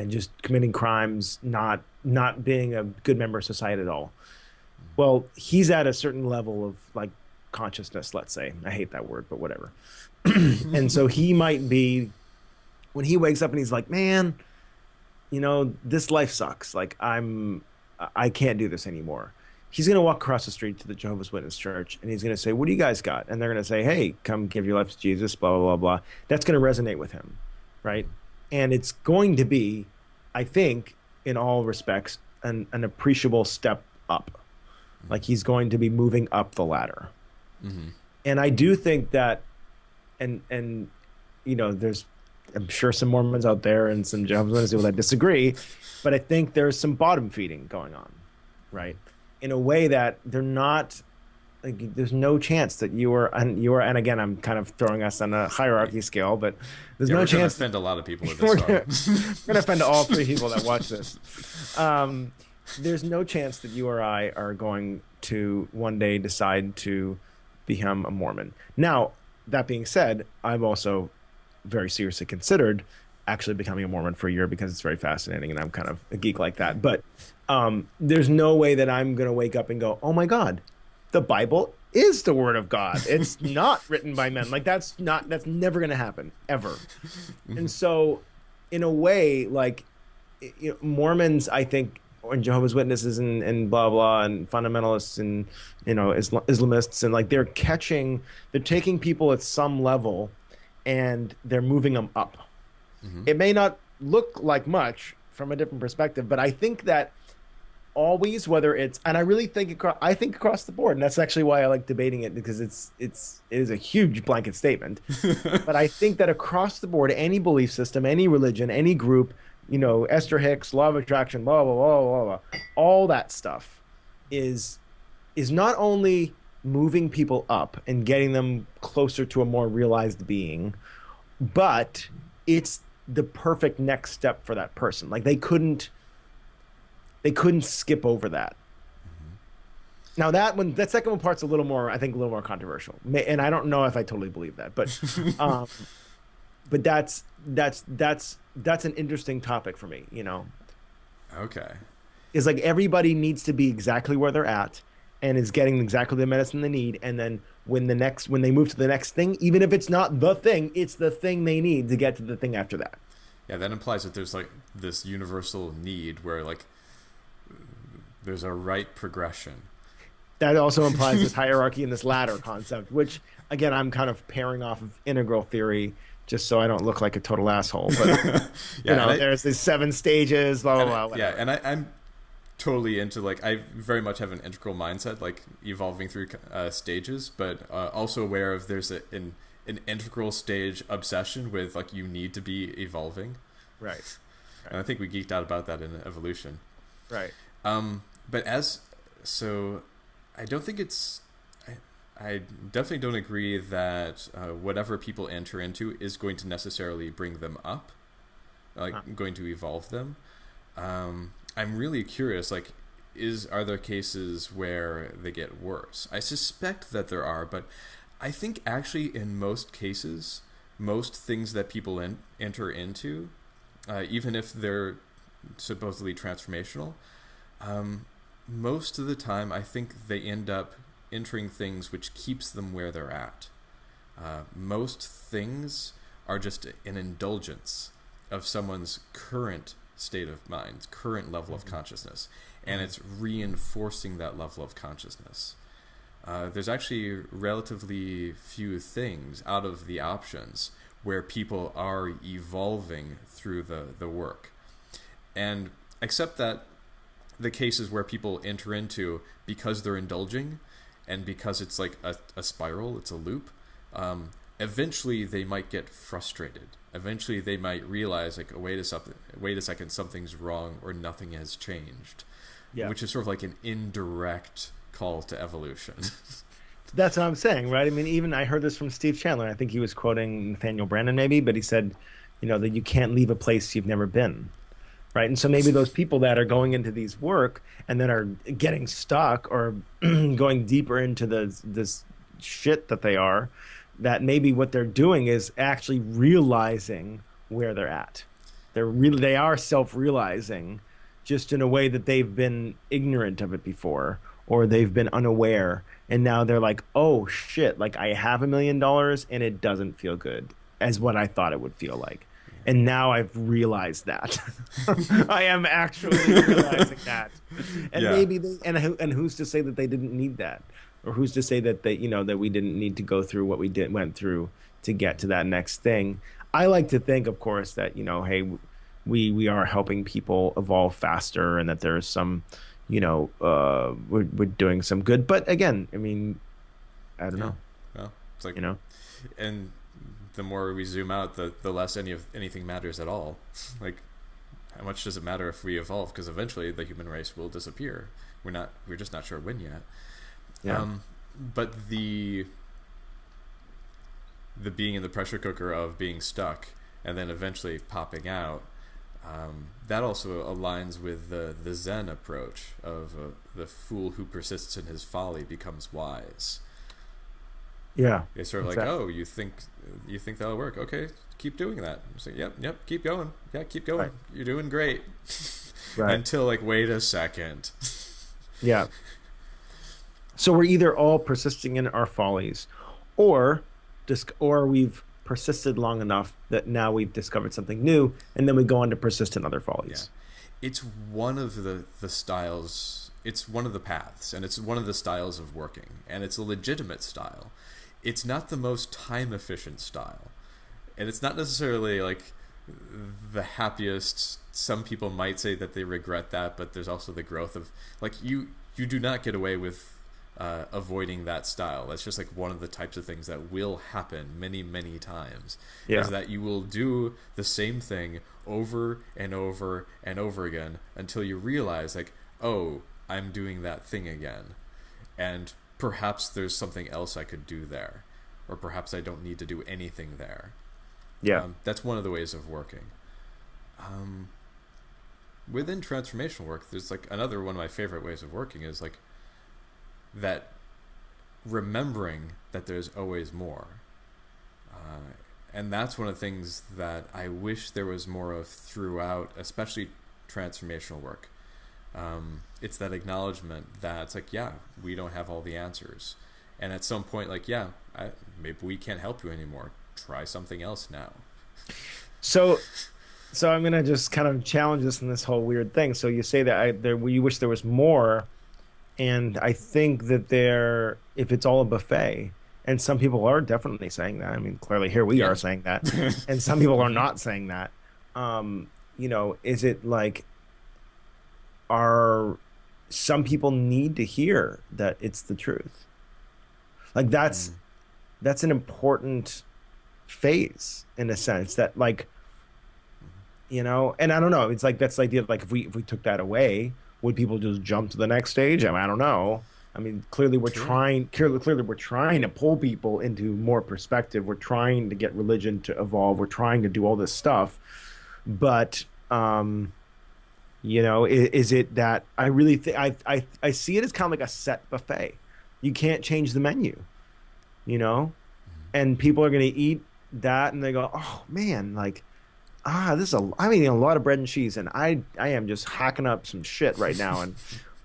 just committing crimes, not being a good member of society at all. Well, he's at a certain level of like consciousness, let's say. I hate that word, but whatever. And so he might be, when he wakes up and he's like, man, this life sucks. Like I can't do this anymore. He's going to walk across the street to the Jehovah's Witness church and he's going to say, what do you guys got? And they're going to say, hey, come give your life to Jesus, blah, blah, blah, blah. That's going to resonate with him, right? And it's going to be, I think, in all respects, an appreciable step up. Like he's going to be moving up the ladder. Mm-hmm. And I do think that, and there's, I'm sure some Mormons out there and some Jehovah's Witnesses people that disagree, but I think there's some bottom feeding going on, right? In a way that they're not, like, there's no chance that you are, and again, I'm kind of throwing us on a hierarchy scale, but there's no chance. We're going to offend a lot of people with this. We're going to offend all 3 people that watch this. There's no chance that you or I are going to one day decide to become a Mormon. Now, that being said, I've also very seriously considered actually becoming a Mormon for a year because it's very fascinating and I'm kind of a geek like that. But there's no way that I'm going to wake up and go, oh my God, the Bible is the word of God. It's not written by men. Like that's never going to happen ever. And so in a way, like Mormons, I think, and Jehovah's Witnesses and blah, blah, and fundamentalists and, Islamists, and like they're taking people at some level and they're moving them up. Mm-hmm. It may not look like much from a different perspective, but I think that always, whether it's, and I really think across the board, and that's actually why I like debating it, because it is a huge blanket statement. But I think that across the board, any belief system, any religion, any group, Esther Hicks, law of attraction, blah, blah, blah, blah, blah, all that stuff is not only moving people up and getting them closer to a more realized being, but it's the perfect next step for that person. Like they couldn't skip over that. Now that second one part's a little more, I think, a little more controversial, and I don't know if I totally believe that, um, but that's an interesting topic for me. Okay. Is like everybody needs to be exactly where they're at, and is getting exactly the medicine they need, and then when they move to the next thing, even if it's not the thing, it's the thing they need to get to the thing after that. Yeah, that implies that there's like this universal need where like there's a right progression. That also implies this hierarchy and this ladder concept, which again I'm kind of pairing off of integral theory just so I don't look like a total asshole. But Yeah, there's these 7 stages, blah blah blah. yeah, Whatever. and I'm totally into like I very much have an integral mindset, like evolving through stages, but also aware of there's an integral stage obsession with like you need to be evolving. Right. And I think we geeked out about that in evolution. Right. But so I don't think I definitely don't agree that whatever people enter into is going to necessarily bring them up, like going to evolve them. I'm really curious, like, are there cases where they get worse? I suspect that there are, but I think actually in most cases, most things that people enter into, even if they're supposedly transformational, most of the time I think they end up entering things which keeps them where they're at. Most things are just an indulgence of someone's current state of mind, current level of consciousness, and it's reinforcing that level of consciousness. There's actually relatively few things out of the options where people are evolving through the work. And except that the cases where people enter into because they're indulging and because it's like a spiral, it's a loop, eventually they might get frustrated. Eventually they might realize like, wait a second, something's wrong or nothing has changed. Yeah. Which is sort of like an indirect call to evolution. That's what I'm saying, right? I mean, even I heard this from Steve Chandler. I think he was quoting Nathaniel Branden maybe, but he said, that you can't leave a place you've never been. Right. And so maybe those people that are going into these work and then are getting stuck or going deeper into this shit that maybe what they're doing is actually realizing where they're at. They are self-realizing just in a way that they've been ignorant of it before, or they've been unaware. And now they're like, oh shit, like I have $1 million and it doesn't feel good as what I thought it would feel like. And now I've realized that. I am actually realizing that. And maybe and who's to say that they didn't need that? Or who's to say that that we didn't need to go through what we went through to get to that next thing? I like to think, of course, that hey, we are helping people evolve faster, and that there's some, we're doing some good. But again, I mean, I don't know. Well, it's like and the more we zoom out, the less anything matters at all. Like, how much does it matter if we evolve? Because eventually the human race will disappear. We're just not sure when yet. Yeah. But the being in the pressure cooker of being stuck and then eventually popping out, that also aligns with the Zen approach of the fool who persists in his folly becomes wise. Yeah, it's sort of exactly. Like, oh, you think that'll work? Okay, keep doing that. So, yep, keep going. Yeah, keep going. Right. You're doing great. Right. Until like, wait a second. Yeah. So we're either all persisting in our follies, or we've persisted long enough that now we've discovered something new, and then we go on to persist in other follies. Yeah. It's one of the styles. It's one of the paths, and it's one of the styles of working, and it's a legitimate style. It's not the most time-efficient style, and it's not necessarily like the happiest. Some people might say that they regret that, but there's also the growth of like you do not get away with avoiding that style. That's just like one of the types of things that will happen many, many times. Yeah. Is that you will do the same thing over and over and over again until you realize like, oh, I'm doing that thing again, and perhaps there's something else I could do there, or perhaps I don't need to do anything there. Yeah, that's one of the ways of working. Within transformational work, there's like another one of my favorite ways of working is like that remembering that there's always more. And that's one of the things that I wish there was more of throughout, especially transformational work. It's that acknowledgement that it's like, yeah, we don't have all the answers. And at some point, like, yeah, maybe we can't help you anymore. Try something else now. So, so I'm gonna just kind of challenge this in this whole weird thing. So you say that you wish there was more, and I think that if it's all a buffet, and some people are definitely saying that. I mean, clearly here we are saying that, and some people are not saying that. Is it like, are some people need to hear that it's the truth? Like that's an important phase in a sense that like, and I don't know, it's like that's the idea of like if we took that away, would people just jump to the next stage? I don't know. I mean, clearly clearly we're trying to pull people into more perspective. We're trying to get religion to evolve. We're trying to do all this stuff. But is it that I really think I see it as kind of like a set buffet. You can't change the menu, and people are going to eat that and they go, oh man, like, I'm eating a lot of bread and cheese and I am just hacking up some shit right now. And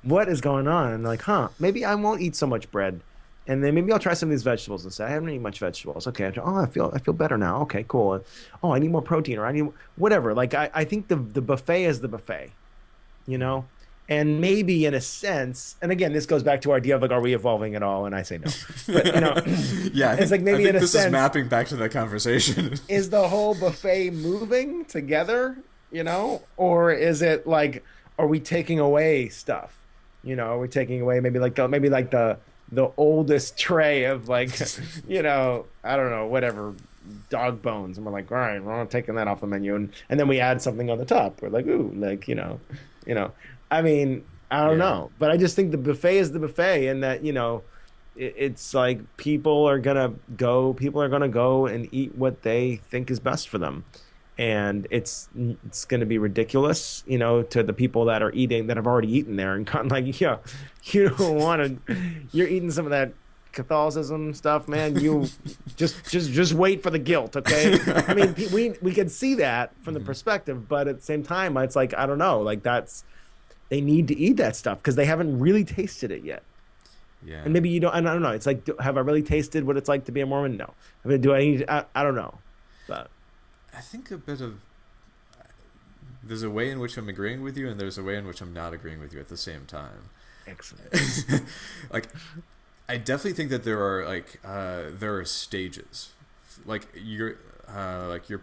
what is going on? And like, maybe I won't eat so much bread. And then maybe I'll try some of these vegetables instead. I haven't eaten much vegetables. Okay. I feel better now. Okay, cool. Oh, I need more protein, or I need whatever. Like, I think the buffet is the buffet, and maybe in a sense, and again, this goes back to our idea of like, are we evolving at all? And I say no, but yeah, it's like maybe I think in a this sense, is mapping back to that conversation. Is the whole buffet moving together, or is it like, are we taking away stuff? Are we taking away maybe like the oldest tray of like, I don't know, whatever, dog bones, and we're like, all right, we're not taking that off the menu, and then we add something on the top. We're like, ooh, like, I mean, I don't know, but I just think the buffet is the buffet, and that it's like people are gonna go and eat what they think is best for them, and it's gonna be ridiculous, to the people that have already eaten there and gone like, yeah, you don't want to, you're eating some of that Catholicism stuff, man. You just wait for the guilt, okay? I mean, we can see that from the perspective, but at the same time, it's like, I don't know, like they need to eat that stuff because they haven't really tasted it yet. Yeah. And maybe you don't. And I don't know. It's like, have I really tasted what it's like to be a Mormon? No. I mean, do I need? I don't know. But I think there's a way in which I'm agreeing with you, and there's a way in which I'm not agreeing with you at the same time. Excellent. Like, I definitely think that there are stages. Like your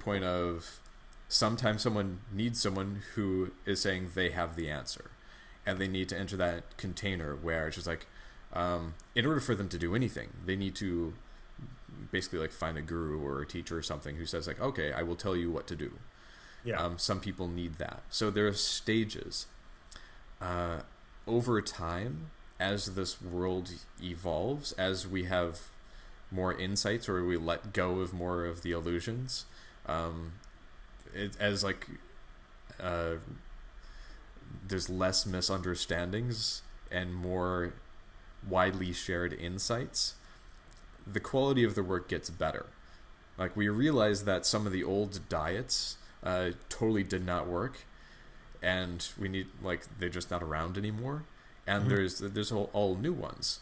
point of sometimes someone needs someone who is saying they have the answer, and they need to enter that container where it's just like, in order for them to do anything, they need to basically like find a guru or a teacher or something who says like, okay, I will tell you what to do. Yeah. Some people need that. So there are stages. Over time, as this world evolves, as we have more insights or we let go of more of the illusions, there's less misunderstandings and more widely shared insights, the quality of the work gets better. Like, we realize that some of the old diets totally did not work, and we need, like, they're just not around anymore. And there's all new ones,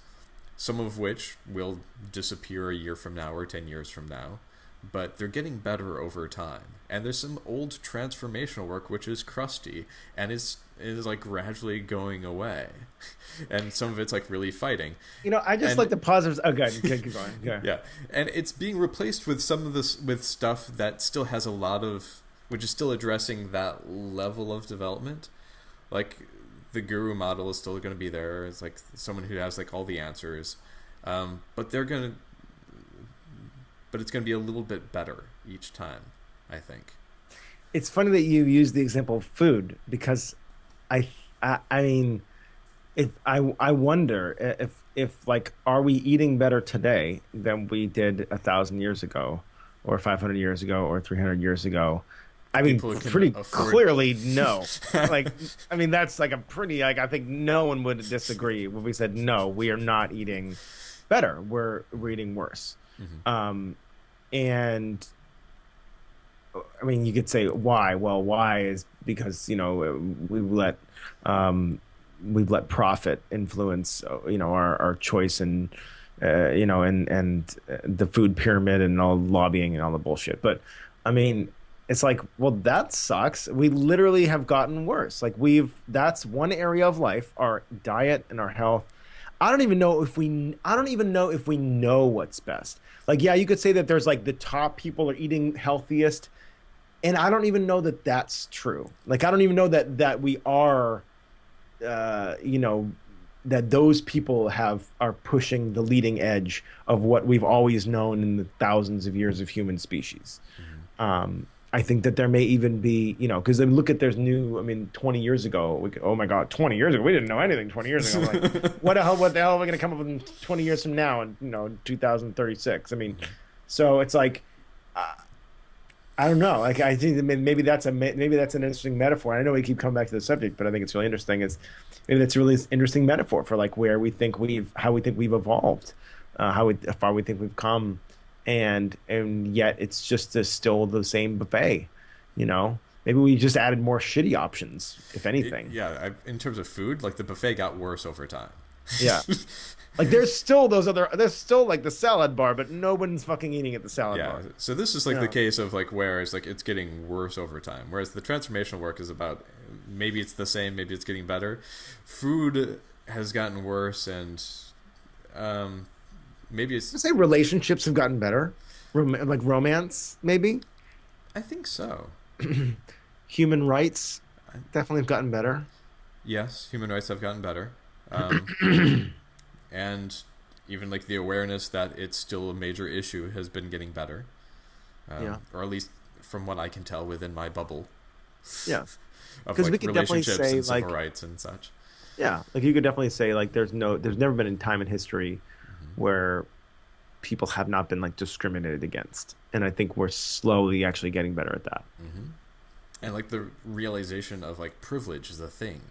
some of which will disappear a year from now or 10 years from now, but they're getting better over time. And there's some old transformational work which is crusty and is like gradually going away, and some of it's like really fighting. I just like the positives. Oh, good. Keep going. Yeah, and it's being replaced with some of this with stuff that still has a lot of, which is still addressing that level of development. Like, the guru model is still going to be there. It's like someone who has like all the answers, but it's going to be a little bit better each time, I think. It's funny that you use the example of food, because I mean, I wonder if like, are we eating better today than we did 1,000 years ago, or 500 years ago, or 300 years ago? I mean, people can pretty afford. clearly no. Like, I mean, that's like a pretty, like, I think no one would disagree when we said, no, we are not eating better. We're eating worse. Hmm. Um, and I mean, you could say why? Well, why is because, we've let, um, we've let profit influence, our choice and, the food pyramid and all lobbying and all the bullshit. But I mean, it's like, well, that sucks. We literally have gotten worse. Like that's one area of life, our diet and our health. I don't even know if we know what's best. Like, yeah, you could say that there's like the top people are eating healthiest, and I don't even know that that's true. Like, I don't even know that we are, uh, you know, that those people are pushing the leading edge of what we've always known in the thousands of years of human species. Hmm. I think that there may even be, because I mean, look at there's new. I mean, 20 years ago, oh my God, 20 years ago, we didn't know anything 20 years ago. I'm like, what the hell are we going to come up with in 20 years from now, in 2036? I mean, so it's like, uh, I don't know. Like, I think that maybe that's an interesting metaphor. I know we keep coming back to the subject, but I think it's really interesting. Is maybe that's a really interesting metaphor for like how we think we've evolved, how far we think we've come, and yet it's just still the same buffet. Maybe we just added more shitty options, if anything. In terms of food, like the buffet got worse over time. Yeah. Like there's still like the salad bar, but no one's fucking eating at the salad bar. So this is like the case of like where it's like it's getting worse over time, whereas the transformational work is about maybe it's the same, maybe it's getting better. Food has gotten worse, and maybe it's. I say relationships have gotten better, like romance, maybe. I think so. Human rights definitely have gotten better. Yes, human rights have gotten better. And even like the awareness that it's still a major issue has been getting better, Yeah. or at least from what I can tell within my bubble Yeah. of Because we like could definitely relationships say and civil like, rights and such. yeah, like you could definitely say like there's never been a time in history where people have not been like discriminated against, and I think we're slowly actually getting better at that. Hmm. And like the realization of like privilege is a thing.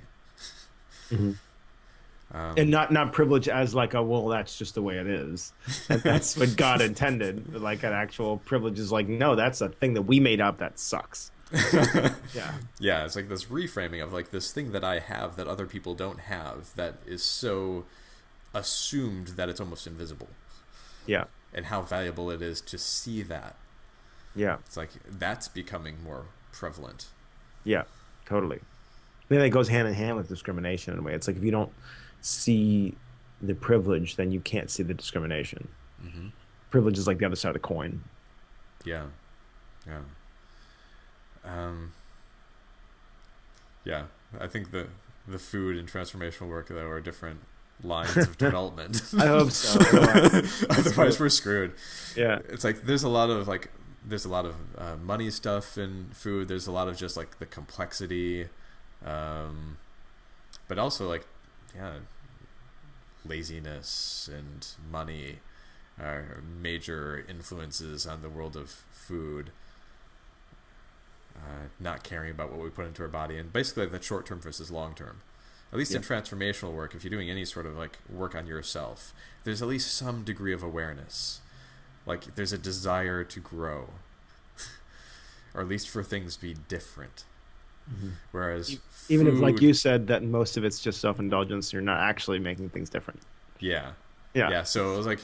Mhm. And not privilege as like a, well, that's just the way it is. That's what God intended. Like an actual privilege is like, no, that's a thing that we made up that sucks. Yeah. Yeah, it's like this reframing of like this thing that I have that other people don't have that is so assumed that it's almost invisible. Yeah. And how valuable it is to see that. Yeah. It's like that's becoming more prevalent. Yeah. Totally. Then it goes hand in hand with discrimination in a way. It's like if you don't see the privilege, then you can't see the discrimination. Hmm. Privilege is like the other side of the coin. Yeah. Yeah. Yeah, I think the food and transformational work though are different lines of development. I hope so. Otherwise, we're screwed. Yeah. It's like there's a lot of money stuff in food. There's a lot of just like the complexity, but also like laziness and money are major influences on the world of food. Not caring about what we put into our body, and basically like, that short term versus long term. At least in transformational work, if you're doing any sort of like work on yourself, there's at least some degree of awareness. Like there's a desire to grow, or at least for things to be different. Mm-hmm. Whereas even if, like you said, that most of it's just self-indulgence, you're not actually making things different. Yeah. So it was like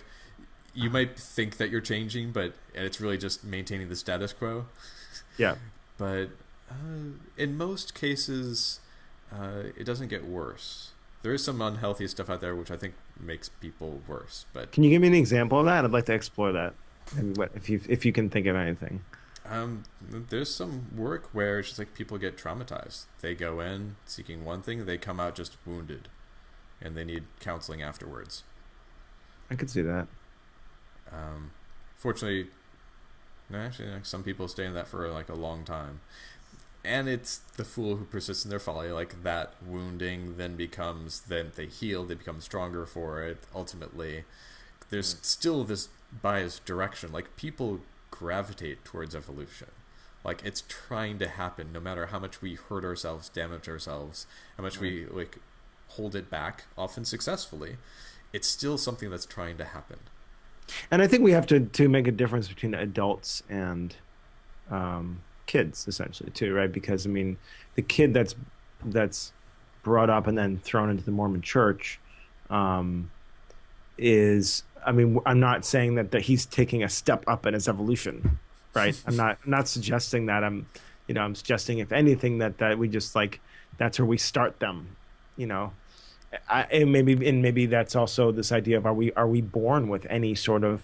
you might think that you're changing, but it's really just maintaining the status quo. Yeah. But in most cases, it doesn't get worse. There is some unhealthy stuff out there, which I think makes people worse. But can you give me an example of that? I'd like to explore that. And what if you can think of anything? There's some work where it's just like people get traumatized. They go in seeking one thing, they come out just wounded, and they need counseling afterwards. I could see that. Fortunately. No, actually, some people stay in that for like a long time, and it's the fool who persists in their folly. Like that wounding then they heal, they become stronger for it. Ultimately, there's still this biased direction. Like people gravitate towards evolution. Like, it's trying to happen, no matter how much we hurt ourselves, damage ourselves, how much we like hold it back, often successfully. It's still something that's trying to happen. And I think we have to make a difference between adults and kids, essentially, too, right? Because I mean, the kid that's brought up and then thrown into the Mormon Church is, I mean, I'm not saying that he's taking a step up in his evolution, right? I'm not suggesting that. I'm suggesting, if anything, that we just like, that's where we start them, you know. And maybe that's also this idea of, are we born with any sort of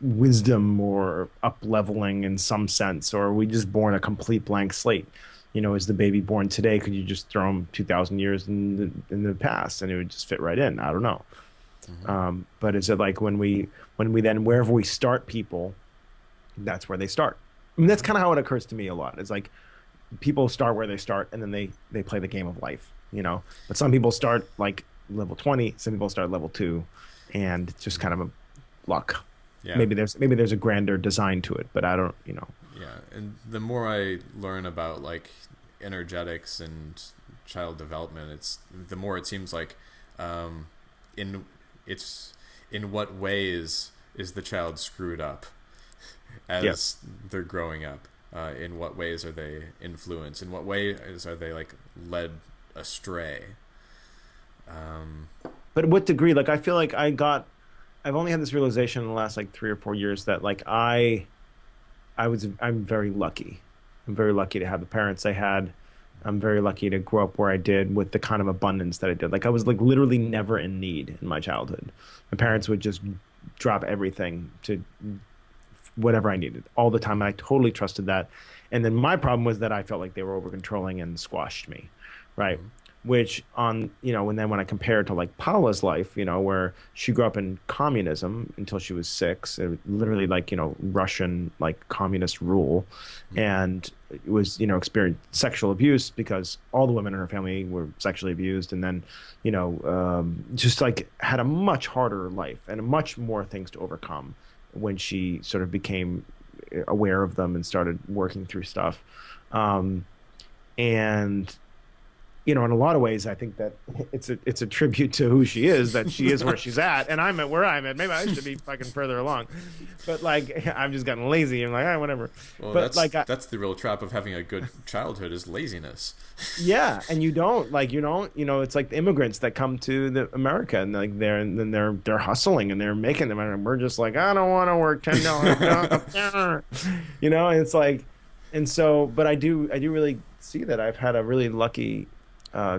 wisdom or up leveling in some sense, or are we just born a complete blank slate? You know, is the baby born today? Could you just throw him 2,000 years in the past and it would just fit right in? I don't know. But is it like when we then, wherever we start people, that's where they start? I mean, that's kind of how it occurs to me a lot. It's like, people start where they start, and then they play the game of life, you know. But some people start like level 20, some people start level 2, and it's just kind of a luck. Yeah. Maybe there's a grander design to it, but I don't, you know. Yeah, and the more I learn about like energetics and child development, the more it seems like in what ways is the child screwed up as they're growing up. In what ways are they influenced? In what ways are they like led astray? But what degree? Like, I feel like I've only had this realization in the last like 3 or 4 years that like I'm very lucky. I'm very lucky to have the parents I had. I'm very lucky to grow up where I did, with the kind of abundance that I did. Like, I was like literally never in need in my childhood. My parents would just drop everything to whatever I needed all the time. And I totally trusted that. And then my problem was that I felt like they were over controlling and squashed me. Right. Which and then when I compare it to like Paula's life, you know, where she grew up in communism until she was 6, it was literally like, you know, Russian, like communist rule. And it was, you know, experienced sexual abuse because all the women in her family were sexually abused. And then, you know, just like had a much harder life and much more things to overcome when she sort of became aware of them and started working through stuff. And, you know, in a lot of ways, I think that it's a tribute to who she is, that she is where she's at, and I'm at where I'm at. Maybe I should be fucking further along, but like, I've just gotten lazy. I'm like, whatever. Well, but that's the real trap of having a good childhood, is laziness. Yeah, and you don't, it's like the immigrants that come to America, and like they're hustling and they're making them, and we're just like, I don't want to work $10, you know. And it's like, and so, but I do really see that I've had a really lucky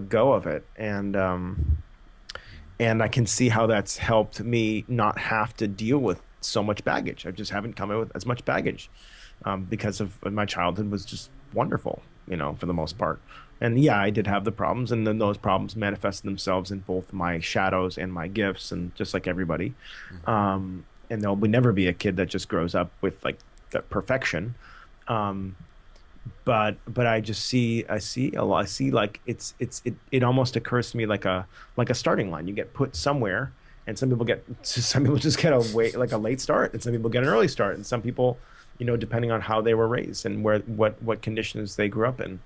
go of it, and I can see how that's helped me not have to deal with so much baggage. I just haven't come in with as much baggage because of my childhood was just wonderful, you know, for the most part. And yeah, I did have the problems, and then those problems manifested themselves in both my shadows and my gifts, and just like everybody. And there'll never be a kid that just grows up with like that perfection. But I see a lot. I see like it almost occurs to me like a starting line. You get put somewhere, and some people just get a late start, and some people get an early start, and some people, you know, depending on how they were raised and what conditions they grew up in.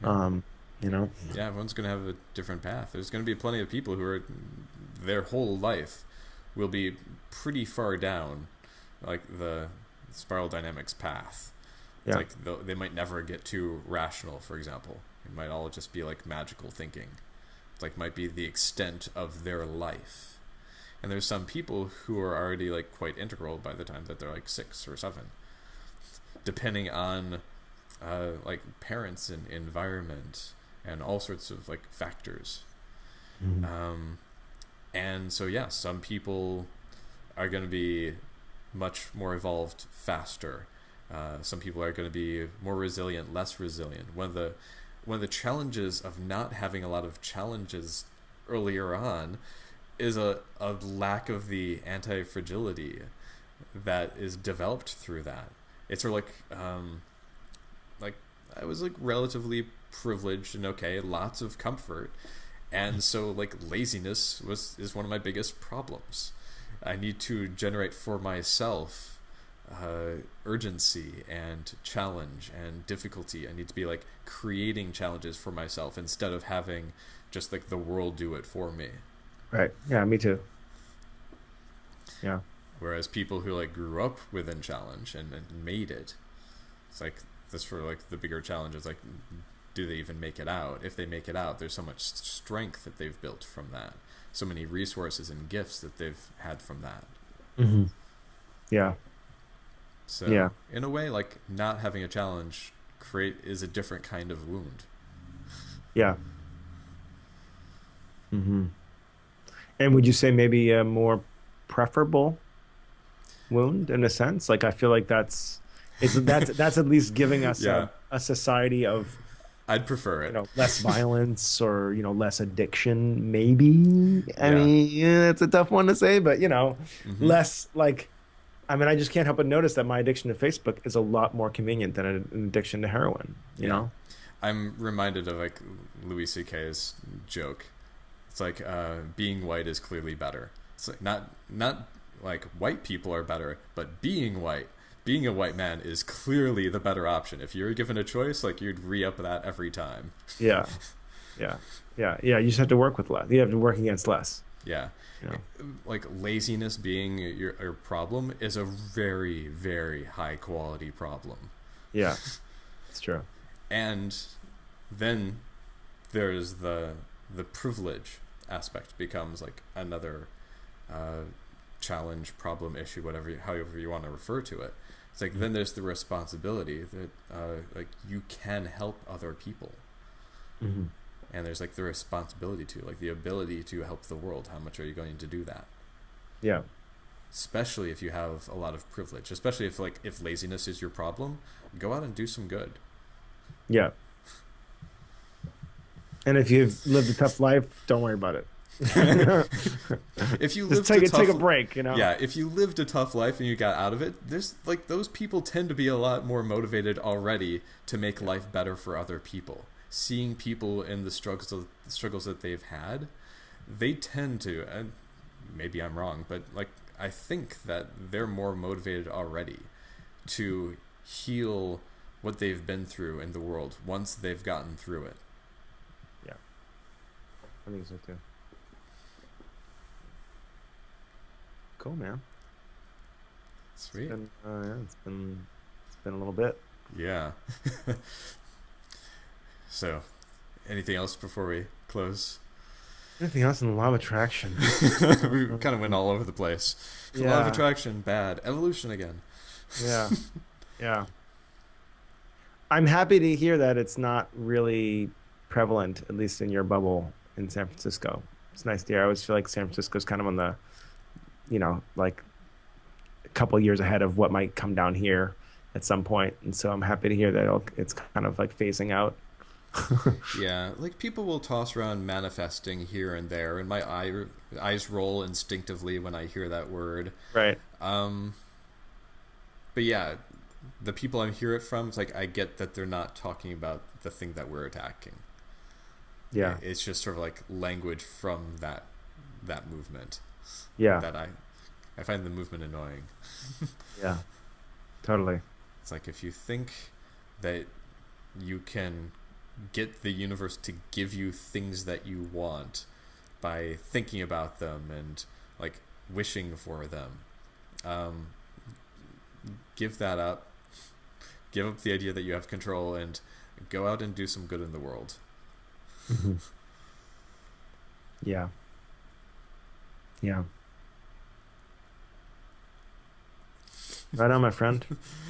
You know. Yeah, everyone's gonna have a different path. There's gonna be plenty of people who are, their whole life will be pretty far down, like the spiral dynamics path. It's like they might never get too rational, for example. It might all just be like magical thinking. It's like might be the extent of their life. And there's some people who are already like quite integral by the time that they're like 6 or 7, depending on like parents and environment and all sorts of like factors. And so yeah, some people are going to be much more evolved faster. Some people are going to be more resilient, less resilient. One of the challenges of not having a lot of challenges earlier on is a lack of the anti-fragility that is developed through that. It's sort of like I was like relatively privileged and okay, lots of comfort, and so like laziness is one of my biggest problems. I need to generate for myself urgency and challenge and difficulty. I need to be like creating challenges for myself instead of having just like the world do it for me. Right. Yeah, me too. Yeah. Whereas people who like grew up within challenge and made it, it's like that's for like the bigger challenges. Like, do they even make it out? If they make it out, there's so much strength that they've built from that. So many resources and gifts that they've had from that. Mm-hmm. Yeah. So yeah. In a way, like not having a challenge is a different kind of wound. Yeah. Mm-hmm. And would you say maybe a more preferable wound in a sense? Like I feel like that's at least giving us yeah. a society of, I'd prefer it. Less violence or, less addiction, maybe. I mean, yeah, it's a tough one to say, but, less like, I mean, I just can't help but notice that my addiction to Facebook is a lot more convenient than an addiction to heroin, you know? I'm reminded of like Louis C.K.'s joke. It's like being white is clearly better. It's like not like white people are better, but being a white man is clearly the better option. If you're given a choice, like you'd re-up that every time. Yeah. You just have to work with less. You have to work against less. Yeah. Like laziness being your problem is a very, very high quality problem. Yeah, it's true. And then there's the privilege aspect becomes like another challenge, problem, issue, however you want to refer to it. It's like then there's the responsibility that like you can help other people. Mm-hmm. And there's like the responsibility to, like the ability to help the world. How much are you going to do that? Yeah. Especially if you have a lot of privilege. Especially if laziness is your problem, go out and do some good. Yeah. And if you've lived a tough life, don't worry about it. If you take a break, Yeah, if you lived a tough life and you got out of it, there's like those people tend to be a lot more motivated already to make life better for other people. Seeing people in the struggles that they've had, they tend to, and maybe I'm wrong, but like I think that they're more motivated already to heal what they've been through in the world once they've gotten through it. Yeah, I think so too. Cool, man. Sweet. It's been a little bit. Yeah. So, anything else before we close? Anything else in the law of attraction? We kind of went all over the place. Yeah. Law of attraction, bad. Evolution again. Yeah. Yeah. I'm happy to hear that it's not really prevalent, at least in your bubble in San Francisco. It's nice to hear. I always feel like San Francisco's kind of on the, like a couple of years ahead of what might come down here at some point. And so I'm happy to hear that it's kind of like phasing out. Yeah, like people will toss around manifesting here and there, and my eyes roll instinctively when I hear that word. Right. But yeah, the people I hear it from, it's like I get that they're not talking about the thing that we're attacking. Yeah. It's just sort of like language from that movement. Yeah. That I find the movement annoying. Yeah. Totally. It's like if you think that you can get the universe to give you things that you want by thinking about them and like wishing for them, give that up. Give up the idea that you have control and go out and do some good in the world. Mm-hmm. Yeah. Yeah. Right on, my friend.